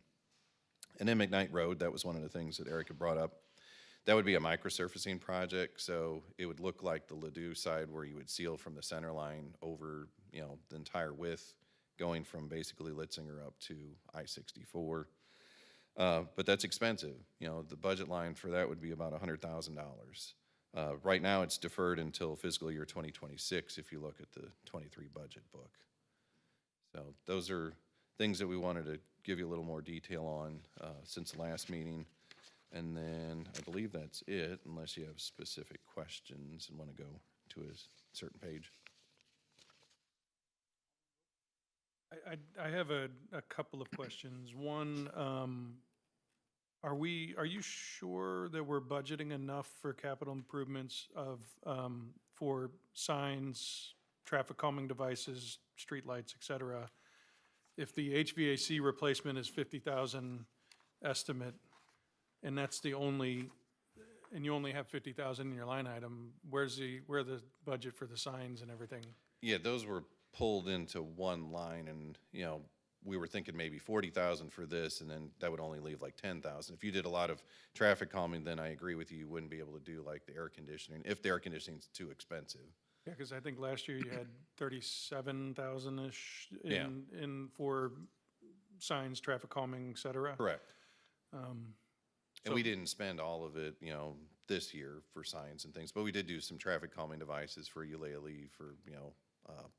And then McKnight Road, that was one of the things that Eric had brought up. That would be a microsurfacing project, so it would look like the Ladue side where you would seal from the center line over, the entire width, going from basically Litzinger up to I-64. But that's expensive. The budget line for that would be about $100,000. Right now, it's deferred until fiscal year 2026 if you look at the 23 budget book. So those are things that we wanted to give you a little more detail on since the last meeting. And then I believe that's it, unless you have specific questions and want to go to a certain page. I have a couple of questions. One, are you sure that we're budgeting enough for capital improvements for signs, traffic calming devices, streetlights, et cetera? If the HVAC replacement is 50,000 estimate, and that's the only, and you only have 50,000 in your line item, where the budget for the signs and everything? Yeah, those were pulled into one line, and we were thinking maybe 40,000 for this, and then that would only leave like 10,000. If you did a lot of traffic calming, then I agree with you, you wouldn't be able to do like the air conditioning if the air conditioning's too expensive. Yeah, because I think last year you had 37,000-ish Yeah. in for signs, traffic calming, et cetera. Correct. And we so- didn't spend all of it, this year for signs and things, but we did do some traffic calming devices for ukulele, for,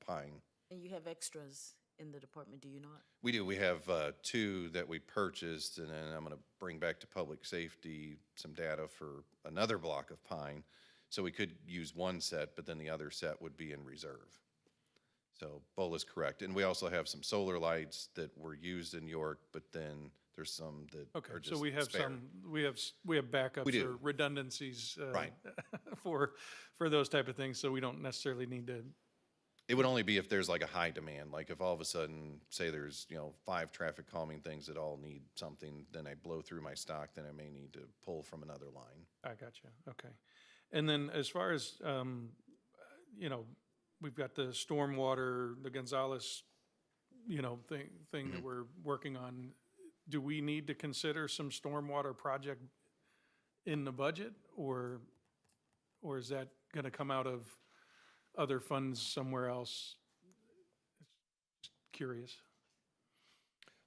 Pine. And you have extras in the department, do you not? We do. We have two that we purchased, and then I'm going to bring back to public safety some data for another block of Pine. So we could use one set, but then the other set would be in reserve. So Bola's correct. And we also have some solar lights that were used in York, but then there's some that Okay, are just so we have spare. we have backups We do. or redundancies Right. for those type of things, so we don't necessarily need to. It would only be if there's like a high demand, like if all of a sudden, say there's, 5 traffic calming things that all need something, then I blow through my stock, then I may need to pull from another line. I got you. Okay. And then as far as, we've got the stormwater, the Gonzales, thing that we're working on. Do we need to consider some stormwater project in the budget, or is that going to come out of other funds somewhere else? Just curious.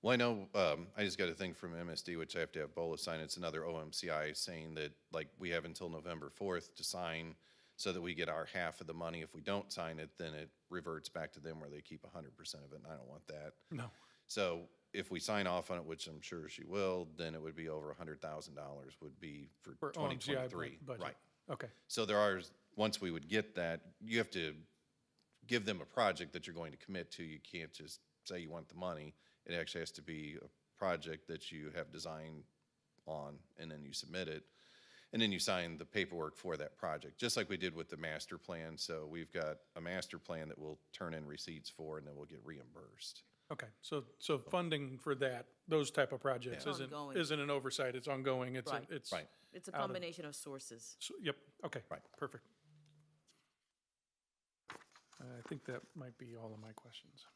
Well, I know, I just got a thing from MSD, which I have to have Bola sign. It's another OMCI saying that, like, we have until November 4th to sign so that we get our half of the money. If we don't sign it, then it reverts back to them where they keep 100% of it, and I don't want that. No. So if we sign off on it, which I'm sure she will, then it would be over $100,000 would be for For OMCI 2023. budget. Right. Okay. So there are, once we would get that, you have to give them a project that you're going to commit to. You can't just say you want the money. It actually has to be a project that you have design on, and then you submit it. And then you sign the paperwork for that project, just like we did with the master plan. So we've got a master plan that we'll turn in receipts for, and then we'll get reimbursed. Okay, so funding for those type of projects Yeah. isn't Ongoing. an oversight, it's ongoing, Right. it's. Right. It's a Out of- combination of sources. Yep, okay. Right. Perfect. I think that might be all of my questions.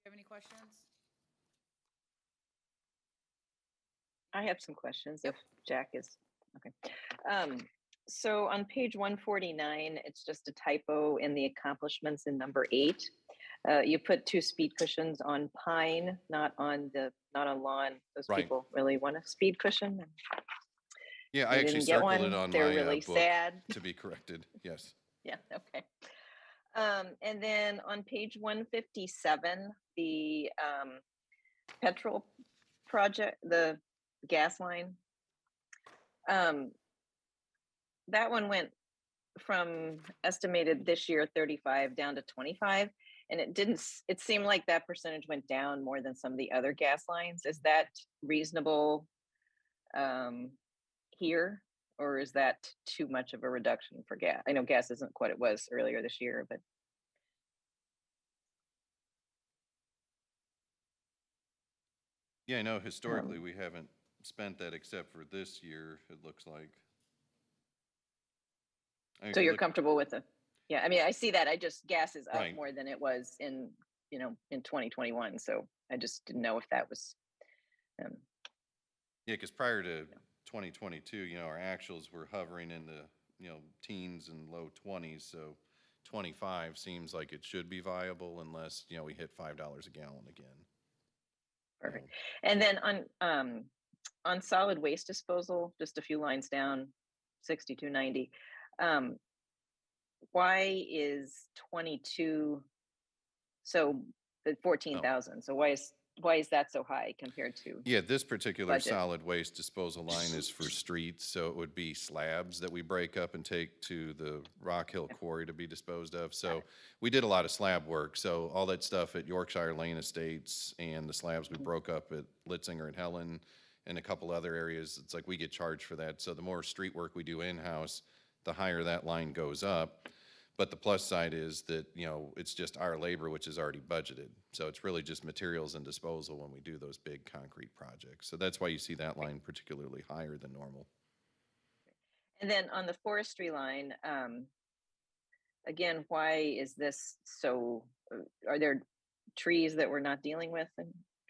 You have any questions? I have some questions if Jack is, okay. So on page 149, it's just a typo in the accomplishments in number 8. You put 2 speed cushions on Pine, not on lawn. Those Right. people really want a speed cushion. Yeah, I They actually didn't get circled one. it on They're my really book sad. to be corrected. Yes. Yeah, okay. And then on page 157, the petrol project, the gas line, that one went from estimated this year 35 down to 25, and it seemed like that percentage went down more than some of the other gas lines. Is that reasonable here, or is that too much of a reduction for gas? I know gas isn't what it was earlier this year, but Yeah, I know historically we haven't spent that except for this year, it looks like. I mean, if so you you're look- comfortable with it? Yeah, I mean, I see that. Gas is up Right. more than it was in 2021. So I just didn't know if that was. Yeah, because prior to 2022, our actuals were hovering in the, teens and low 20s. So 25 seems like it should be viable unless, we hit $5 a gallon again. Perfect. And then on solid waste disposal, just a few lines down, 6290. Why is 22 so 14,000? So why is that so high compared to Yeah, this particular budget? solid waste disposal line is for streets, so it would be slabs that we break up and take to the Rock Hill Quarry to be disposed of. So we did a lot of slab work, so all that stuff at Yorkshire Lane Estates and the slabs we broke up at Litzinger and Helen and a couple other areas, it's like we get charged for that. So the more street work we do in-house, the higher that line goes up. But the plus side is that, it's just our labor, which is already budgeted. So it's really just materials and disposal when we do those big concrete projects. So that's why you see that line particularly higher than normal. And then on the forestry line, again, why is this so? Are there trees that we're not dealing with,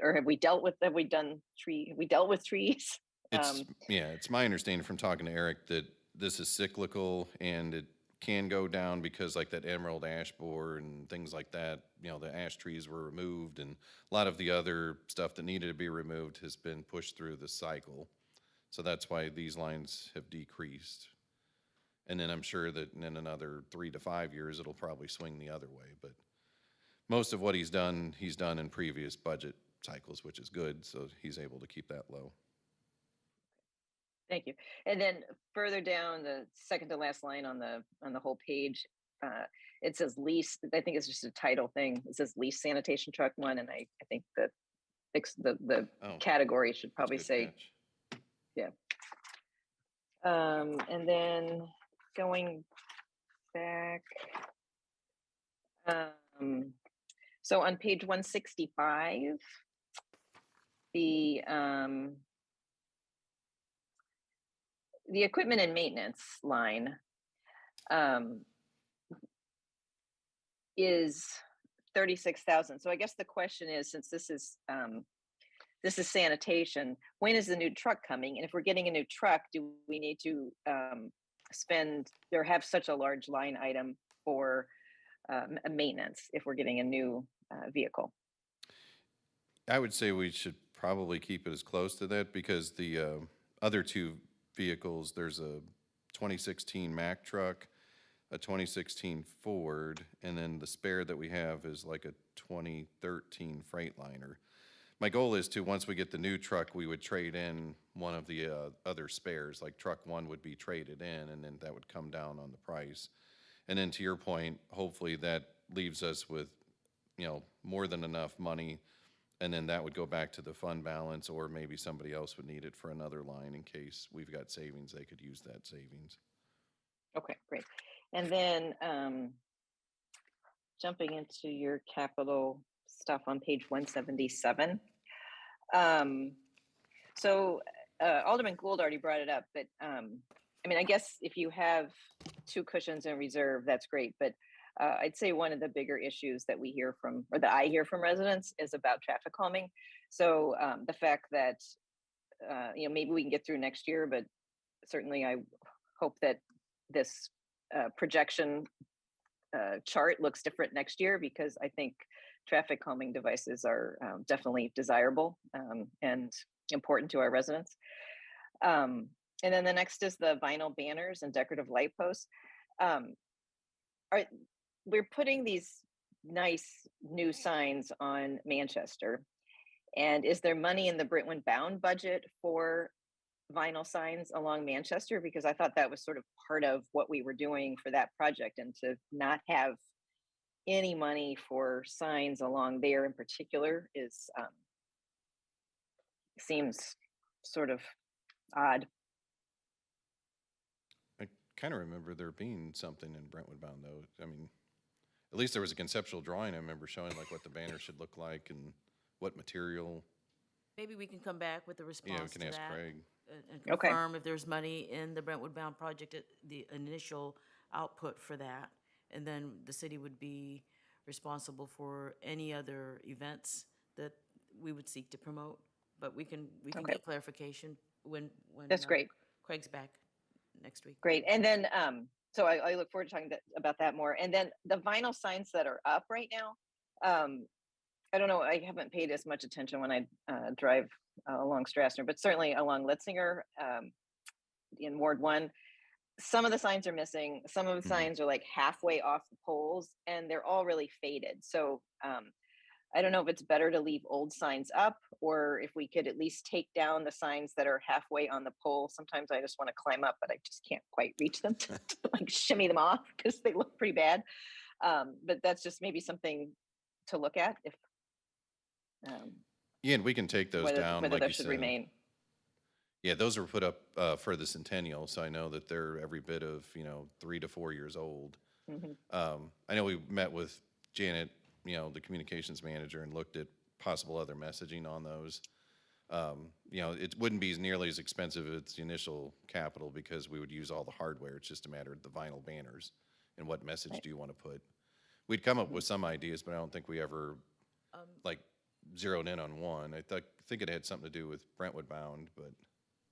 or have we dealt with? Have we dealt with trees? It's my understanding from talking to Eric that this is cyclical and it can go down because like that emerald ash borer and things like that, the ash trees were removed and a lot of the other stuff that needed to be removed has been pushed through the cycle. So that's why these lines have decreased. And then I'm sure that in another 3 to 5 years, it'll probably swing the other way. But most of what he's done in previous budget cycles, which is good. So he's able to keep that low. Thank you. And then further down, the second to last line on the whole page, it says lease. I think it's just a title thing. It says lease sanitation truck one, and I think that the category should probably say catch. Yeah. And then going back, so on page 165, the equipment and maintenance line is 36,000. So I guess the question is, since this is sanitation, when is the new truck coming? And if we're getting a new truck, do we need to spend or have such a large line item for a maintenance if we're getting a new vehicle? I would say we should probably keep it as close to that because the other two vehicles, there's a 2016 Mack truck, a 2016 Ford, and then the spare that we have is like a 2013 Freightliner. My goal is to, once we get the new truck, we would trade in one of the other spares, like truck one would be traded in, and then that would come down on the price. And then to your point, hopefully that leaves us with, more than enough money, and then that would go back to the fund balance, or maybe somebody else would need it for another line in case we've got savings, they could use that savings. Okay, great. And then jumping into your capital stuff on page 177. So Alderman Gould already brought it up, but I guess if you have two cushions in reserve, that's great. But I'd say one of the bigger issues that we hear from, or that I hear from residents, is about traffic calming. So the fact that, maybe we can get through next year, but certainly I hope that this projection chart looks different next year, because I think traffic calming devices are definitely desirable and important to our residents. And then the next is the vinyl banners and decorative light posts. Um, are We're putting these nice new signs on Manchester, and is there money in the Brentwood-bound budget for vinyl signs along Manchester? Because I thought that was sort of part of what we were doing for that project, and to not have any money for signs along there in particular is seems sort of odd. I kind of remember there being something in Brentwood bound though. I mean, at least there was a conceptual drawing I remember showing like what the banner should look like and what material. Maybe we can come back with a We response to can ask that. Craig. And Okay. confirm if there's money in the Brentwood Bound project, the initial output for that. And then the city would be responsible for any other events that we would seek to promote. But we can Okay. get clarification when That's great. Craig's back next week. Great. And then, so I look forward to talking about that more. And then the vinyl signs that are up right now, I don't know, I haven't paid as much attention when I drive along Strassner, but certainly along Litzinger in Ward 1. Some of the signs are missing. Some of the signs are like halfway off the poles, and they're all really faded. So I don't know if it's better to leave old signs up, or if we could at least take down the signs that are halfway on the pole. Sometimes I just want to climb up, but I just can't quite reach them to like shimmy them off because they look pretty bad. But that's just maybe something to look at if Yeah, and we can take those down, whether like those you should said. remain. Yeah, those were put up for the centennial, so I know that they're every bit of 3 to 4 years old. I know we met with Janet, the communications manager, and looked at possible other messaging on those. It wouldn't be nearly as expensive as the initial capital because we would use all the hardware. It's just a matter of the vinyl banners and what message do you want to put. We'd come up with some ideas, but I don't think we ever like zeroed in on one. I think it had something to do with Brentwood Bound, but.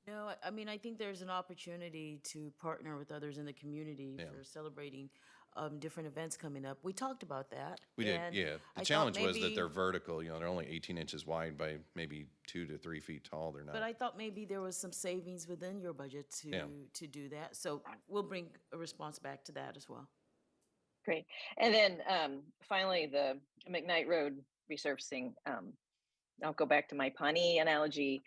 No, I mean, I think there's an opportunity to partner with others in the community Yeah. for celebrating different events coming up. We talked about that. We did, and yeah. I The thought challenge was that maybe- they're vertical, they're only 18 inches wide by maybe 2 to 3 feet tall. They're not. But I thought maybe there was some savings within your budget to do that. So we'll bring a response back to that as well. Great. And then finally, the McKnight Road resurfacing. I'll go back to my Pawnee analogy.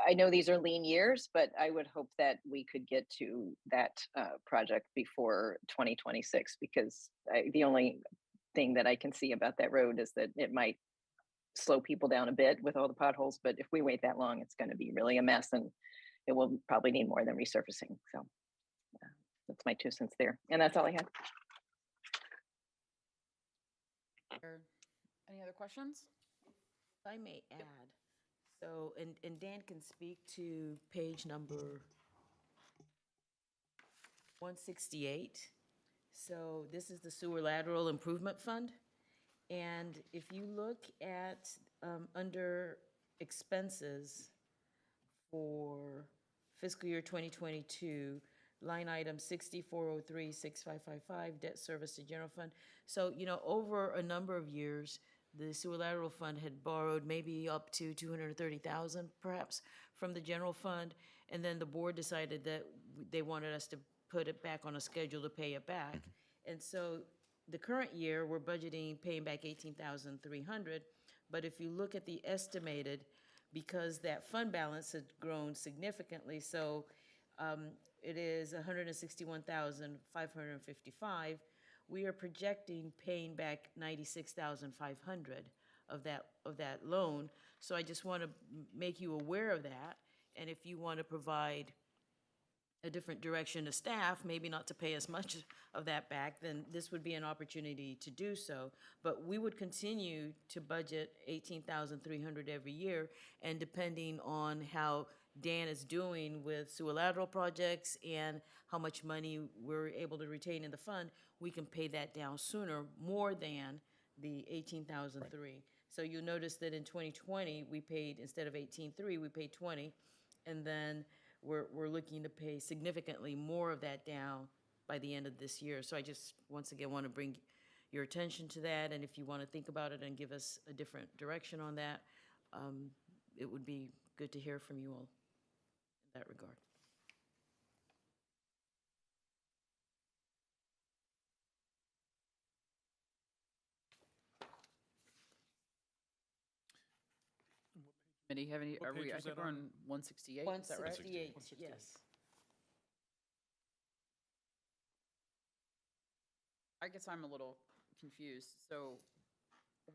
I know these are lean years, but I would hope that we could get to that project before 2026, because the only thing that I can see about that road is that it might slow people down a bit with all the potholes. But if we wait that long, it's going to be really a mess, and it will probably need more than resurfacing. So that's my 2 cents there. And that's all I had. Any other questions? If I may add, so, and Dan can speak to page number 168. So this is the Sewer Lateral Improvement Fund. And if you look at, under expenses for fiscal year 2022, line item 6403-6555, debt service to general fund. So, over a number of years, the sewer lateral fund had borrowed maybe up to $230,000 perhaps from the general fund. And then the board decided that they wanted us to put it back on a schedule to pay it back. And so the current year, we're budgeting paying back $18,300. But if you look at the estimated, because that fund balance had grown significantly, so it is $161,555. We are projecting paying back $96,500 of that loan. So I just want to make you aware of that. And if you want to provide a different direction to staff, maybe not to pay as much of that back, then this would be an opportunity to do so. But we would continue to budget $18,300 every year, and depending on how Dan is doing with sewer lateral projects and how much money we're able to retain in the fund, we can pay that down sooner, more than the $18,003. So you'll notice that in 2020, we paid, instead of $18,300, we paid $20,000, and then we're looking to pay significantly more of that down by the end of this year. So I just, once again, want to bring your attention to that, and if you want to think about it and give us a different direction on that, it would be good to hear from you all in that regard. Committee, have any, What are we, page I was think that we're on? on 168, is that right? 168, 168. yes. I guess I'm a little confused. So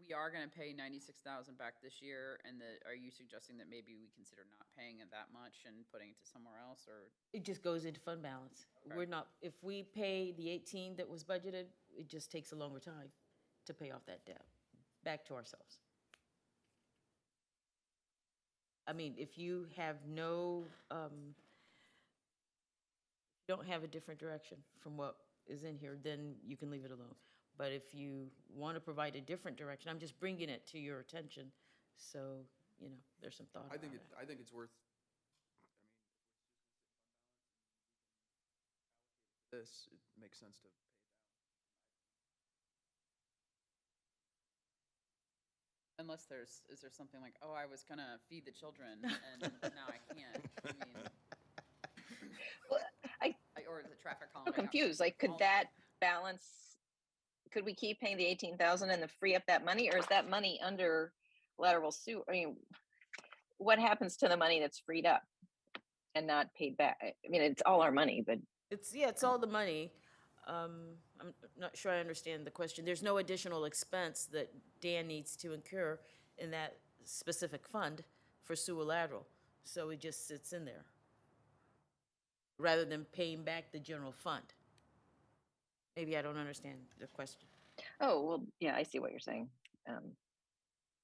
we are gonna pay 96,000 back this year, and are you suggesting that maybe we consider not paying it that much and putting it to somewhere else, or? It just goes into fund balance. Okay. We're not, if we pay the 18 that was budgeted, it just takes a longer time to pay off that debt, back to ourselves. I mean, if you have no, don't have a different direction from what is in here, then you can leave it alone. But if you want to provide a different direction, I'm just bringing it to your attention, so, you know, there's some thought I about think it. I think it's worth, this, it makes sense to pay Unless is there something like, oh, I was gonna feed the children and now I can't? I mean, Well, or is it traffic I'm calming? confused. Like, could that balance, could we keep paying the 18,000 and then free up that money, or is that money under lateral sewer? I mean, what happens to the money that's freed up and not paid back? I mean, it's all our money, but It's all the money. I'm not sure I understand the question. There's no additional expense that Dan needs to incur in that specific fund for sewer lateral, so it just sits in there, rather than paying back the general fund. Maybe I don't understand the question. oh, well, yeah, I see what you're saying.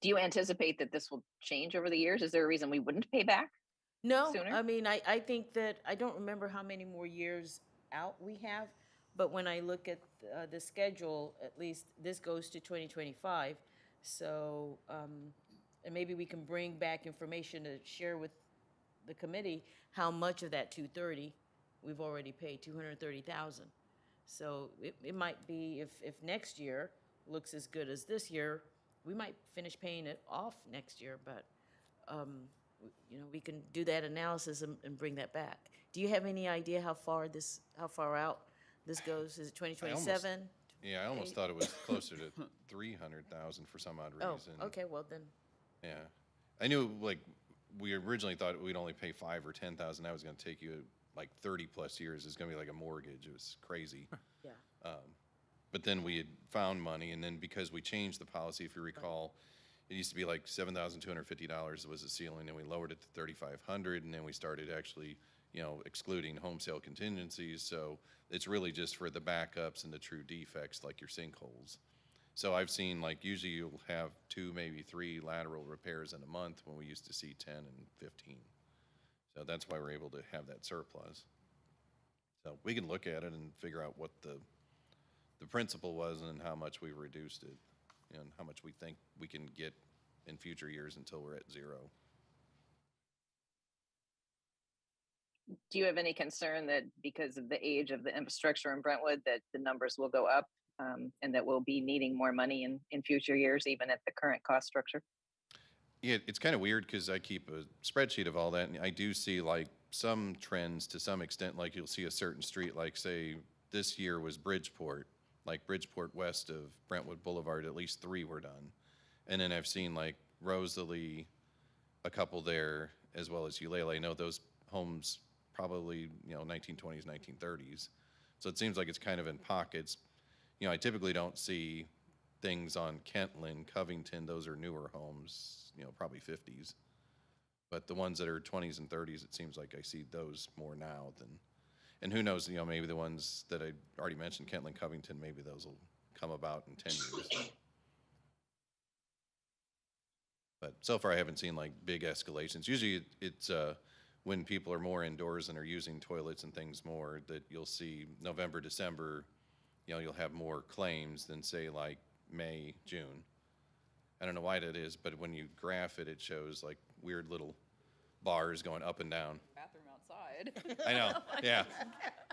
Do you anticipate that this will change over the years? Is there a reason we wouldn't pay back? No, Sooner? I mean, I think that, I don't remember how many more years out we have, but when I look at the schedule, at least this goes to 2025. So, and maybe we can bring back information to share with the committee how much of that 230 we've already paid, 230,000. So it might be, if next year looks as good as this year, we might finish paying it off next year, but, you know, we can do that analysis and bring that back. Do you have any idea how far out this goes? Is it 2027? Yeah, I almost thought it was closer to 300,000 for some odd Oh, reason. okay, well then, Yeah. I knew, like, we originally thought we'd only pay 5 or 10,000. That was gonna take you like 30 plus years. It's gonna be like a mortgage. It was crazy. yeah. But then we had found money, and then because we changed the policy, if you recall, it used to be like $7,250 was the ceiling, and we lowered it to $3,500, and then we started actually, you know, excluding home sale contingencies. So it's really just for the backups and the true defects, like your sinkholes. So I've seen, like, usually you'll have 2, maybe 3 lateral repairs in a month, when we used to see 10 and 15. So that's why we're able to have that surplus. So we can look at it and figure out what the principal was and how much we reduced it, and how much we think we can get in future years until we're at 0. Do you have any concern that because of the age of the infrastructure in Brentwood, that the numbers will go up, and that we'll be needing more money in future years, even at the current cost structure? Yeah, it's kind of weird because I keep a spreadsheet of all that, and I do see like some trends to some extent. Like, you'll see a certain street, like say this year was Bridgeport, like Bridgeport west of Brentwood Boulevard, at least 3 were done. And then I've seen like Rosalie, a couple there, as well as Eulalie. I know those homes probably, you know, 1920s, 1930s. So it seems like it's kind of in pockets. You know, I typically don't see things on Kentland, Covington. Those are newer homes, you know, probably 50s. But the ones that are 20s and 30s, it seems like I see those more now than, and who knows, you know, maybe the ones that I already mentioned, Kentland, Covington, maybe those will come about in 10 years. But so far I haven't seen like big escalations. Usually it's when people are more indoors and are using toilets and things more, that you'll see November, December, you know, you'll have more claims than say like May, June. I don't know why that is, but when you graph it, it shows like weird little bars going up and down. Bathroom outside. I know, yeah.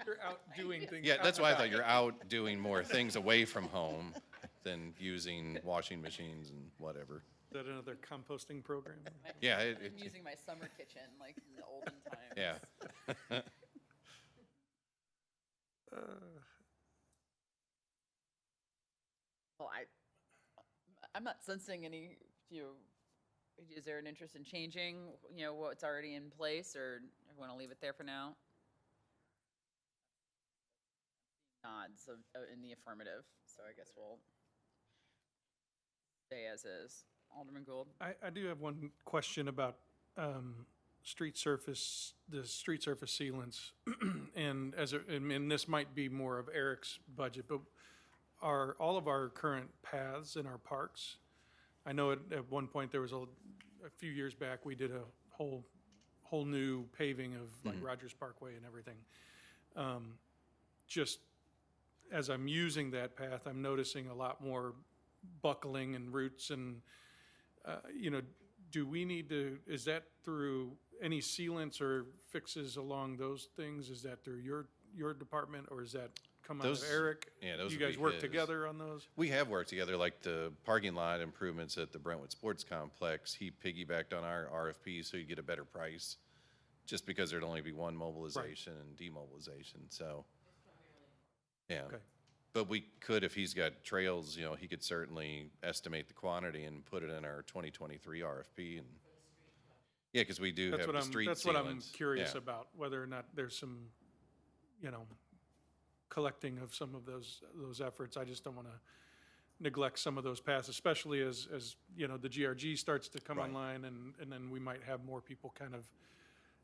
You're out doing things. Yeah, out that's and why I about. thought you're out doing more things away from home than using washing machines and whatever. Is that another composting program? Yeah, I'm using my summer kitchen like in the olden times. yeah. Well, I'm not sensing any, you know, is there an interest in changing, what's already in place, or I want to leave it there for now? Nods in the affirmative, so I guess we'll stay as is. Alderman Gould? I do have one question about street surface, the street surface sealants. And and this might be more of Eric's budget, but are all of our current paths in our parks? I know at one point there was a few years back, we did a whole new paving of like Rogers Parkway and everything. Just as I'm using that path, I'm noticing a lot more buckling and roots and, do we need to, is that through any sealants or fixes along those things? Is that through your department, or is that come out of Those- Eric? yeah, those You would guys be work his. together on those? We have worked together, like the parking lot improvements at the Brentwood Sports Complex. He piggybacked on our RFP so you get a better price, just because there'd only be one mobilization and demobilization, so. Yeah. Okay. But we could, if he's got trails, he could certainly estimate the quantity and put it in our 2023 RFP and, yeah, because we do have the street That's what I'm sealants. curious Yeah. about, whether or not there's some, collecting of some of those efforts. I just don't want to neglect some of those paths, especially as the GRG starts to come Right. online, and then we might have more people kind of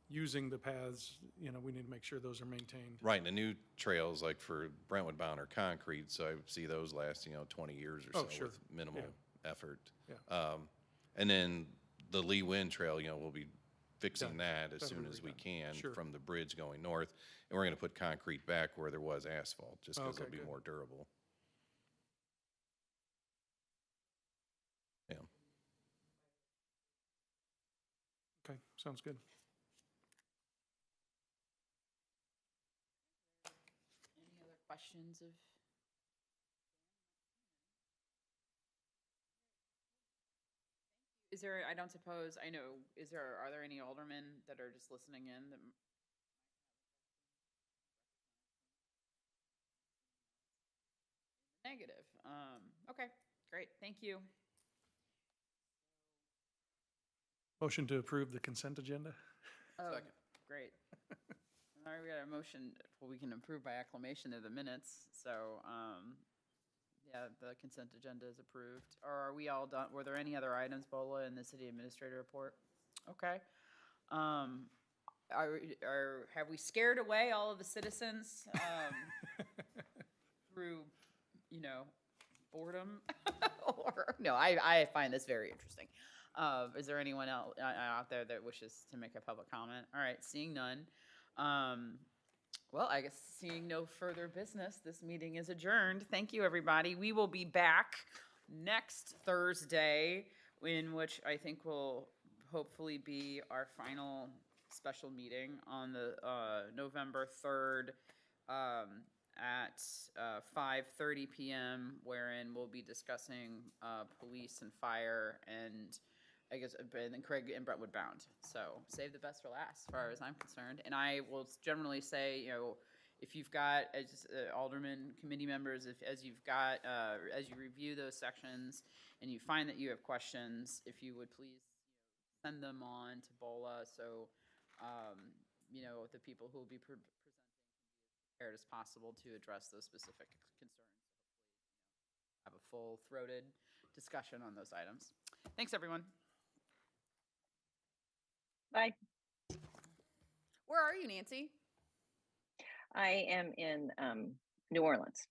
using the paths. We need to make sure those are maintained. Right, and the new trails, like for Brentwood bound are concrete, so I see those last, 20 years or Oh, so sure. with minimal effort. Yeah. And then the Lee Wind Trail, we'll be fixing Done. that as That'll soon be as we redone. can Sure. from the bridge going north. And we're gonna put concrete back where there was asphalt, just because Okay, it'll be good. more durable. Yeah. Okay, sounds good. Any other questions of? Is there, I don't suppose, I know, are there any aldermen that are just listening in that? Negative. Okay, great, thank you. Motion to approve the consent agenda? Oh, Second. great. All right, we got a motion, well, we can approve by acclamation of the minutes, so, yeah, the consent agenda is approved. Or are we all done? Were there any other items, Bola, in the city administrator report? Okay. Have we scared away all of the citizens, through, boredom? Or, no, I find this very interesting. Is there anyone else out there that wishes to make a public comment? All right, seeing none. Well, I guess seeing no further business, this meeting is adjourned. Thank you, everybody. We will be back next Thursday, in which I think will hopefully be our final special meeting on the November 3rd at 5:30 p.m., wherein we'll be discussing police and fire and I guess, and then Craig and Brentwood bound. So save the best for last, as far as I'm concerned. And I will generally say, if you've got, as aldermen, committee members, as you review those sections and you find that you have questions, if you would please send them on to BOLA so, the people who will be presenting can be as prepared as possible to address those specific concerns. Have a full-throated discussion on those items. Thanks, everyone. Bye. Where are you, Nancy? I am in New Orleans.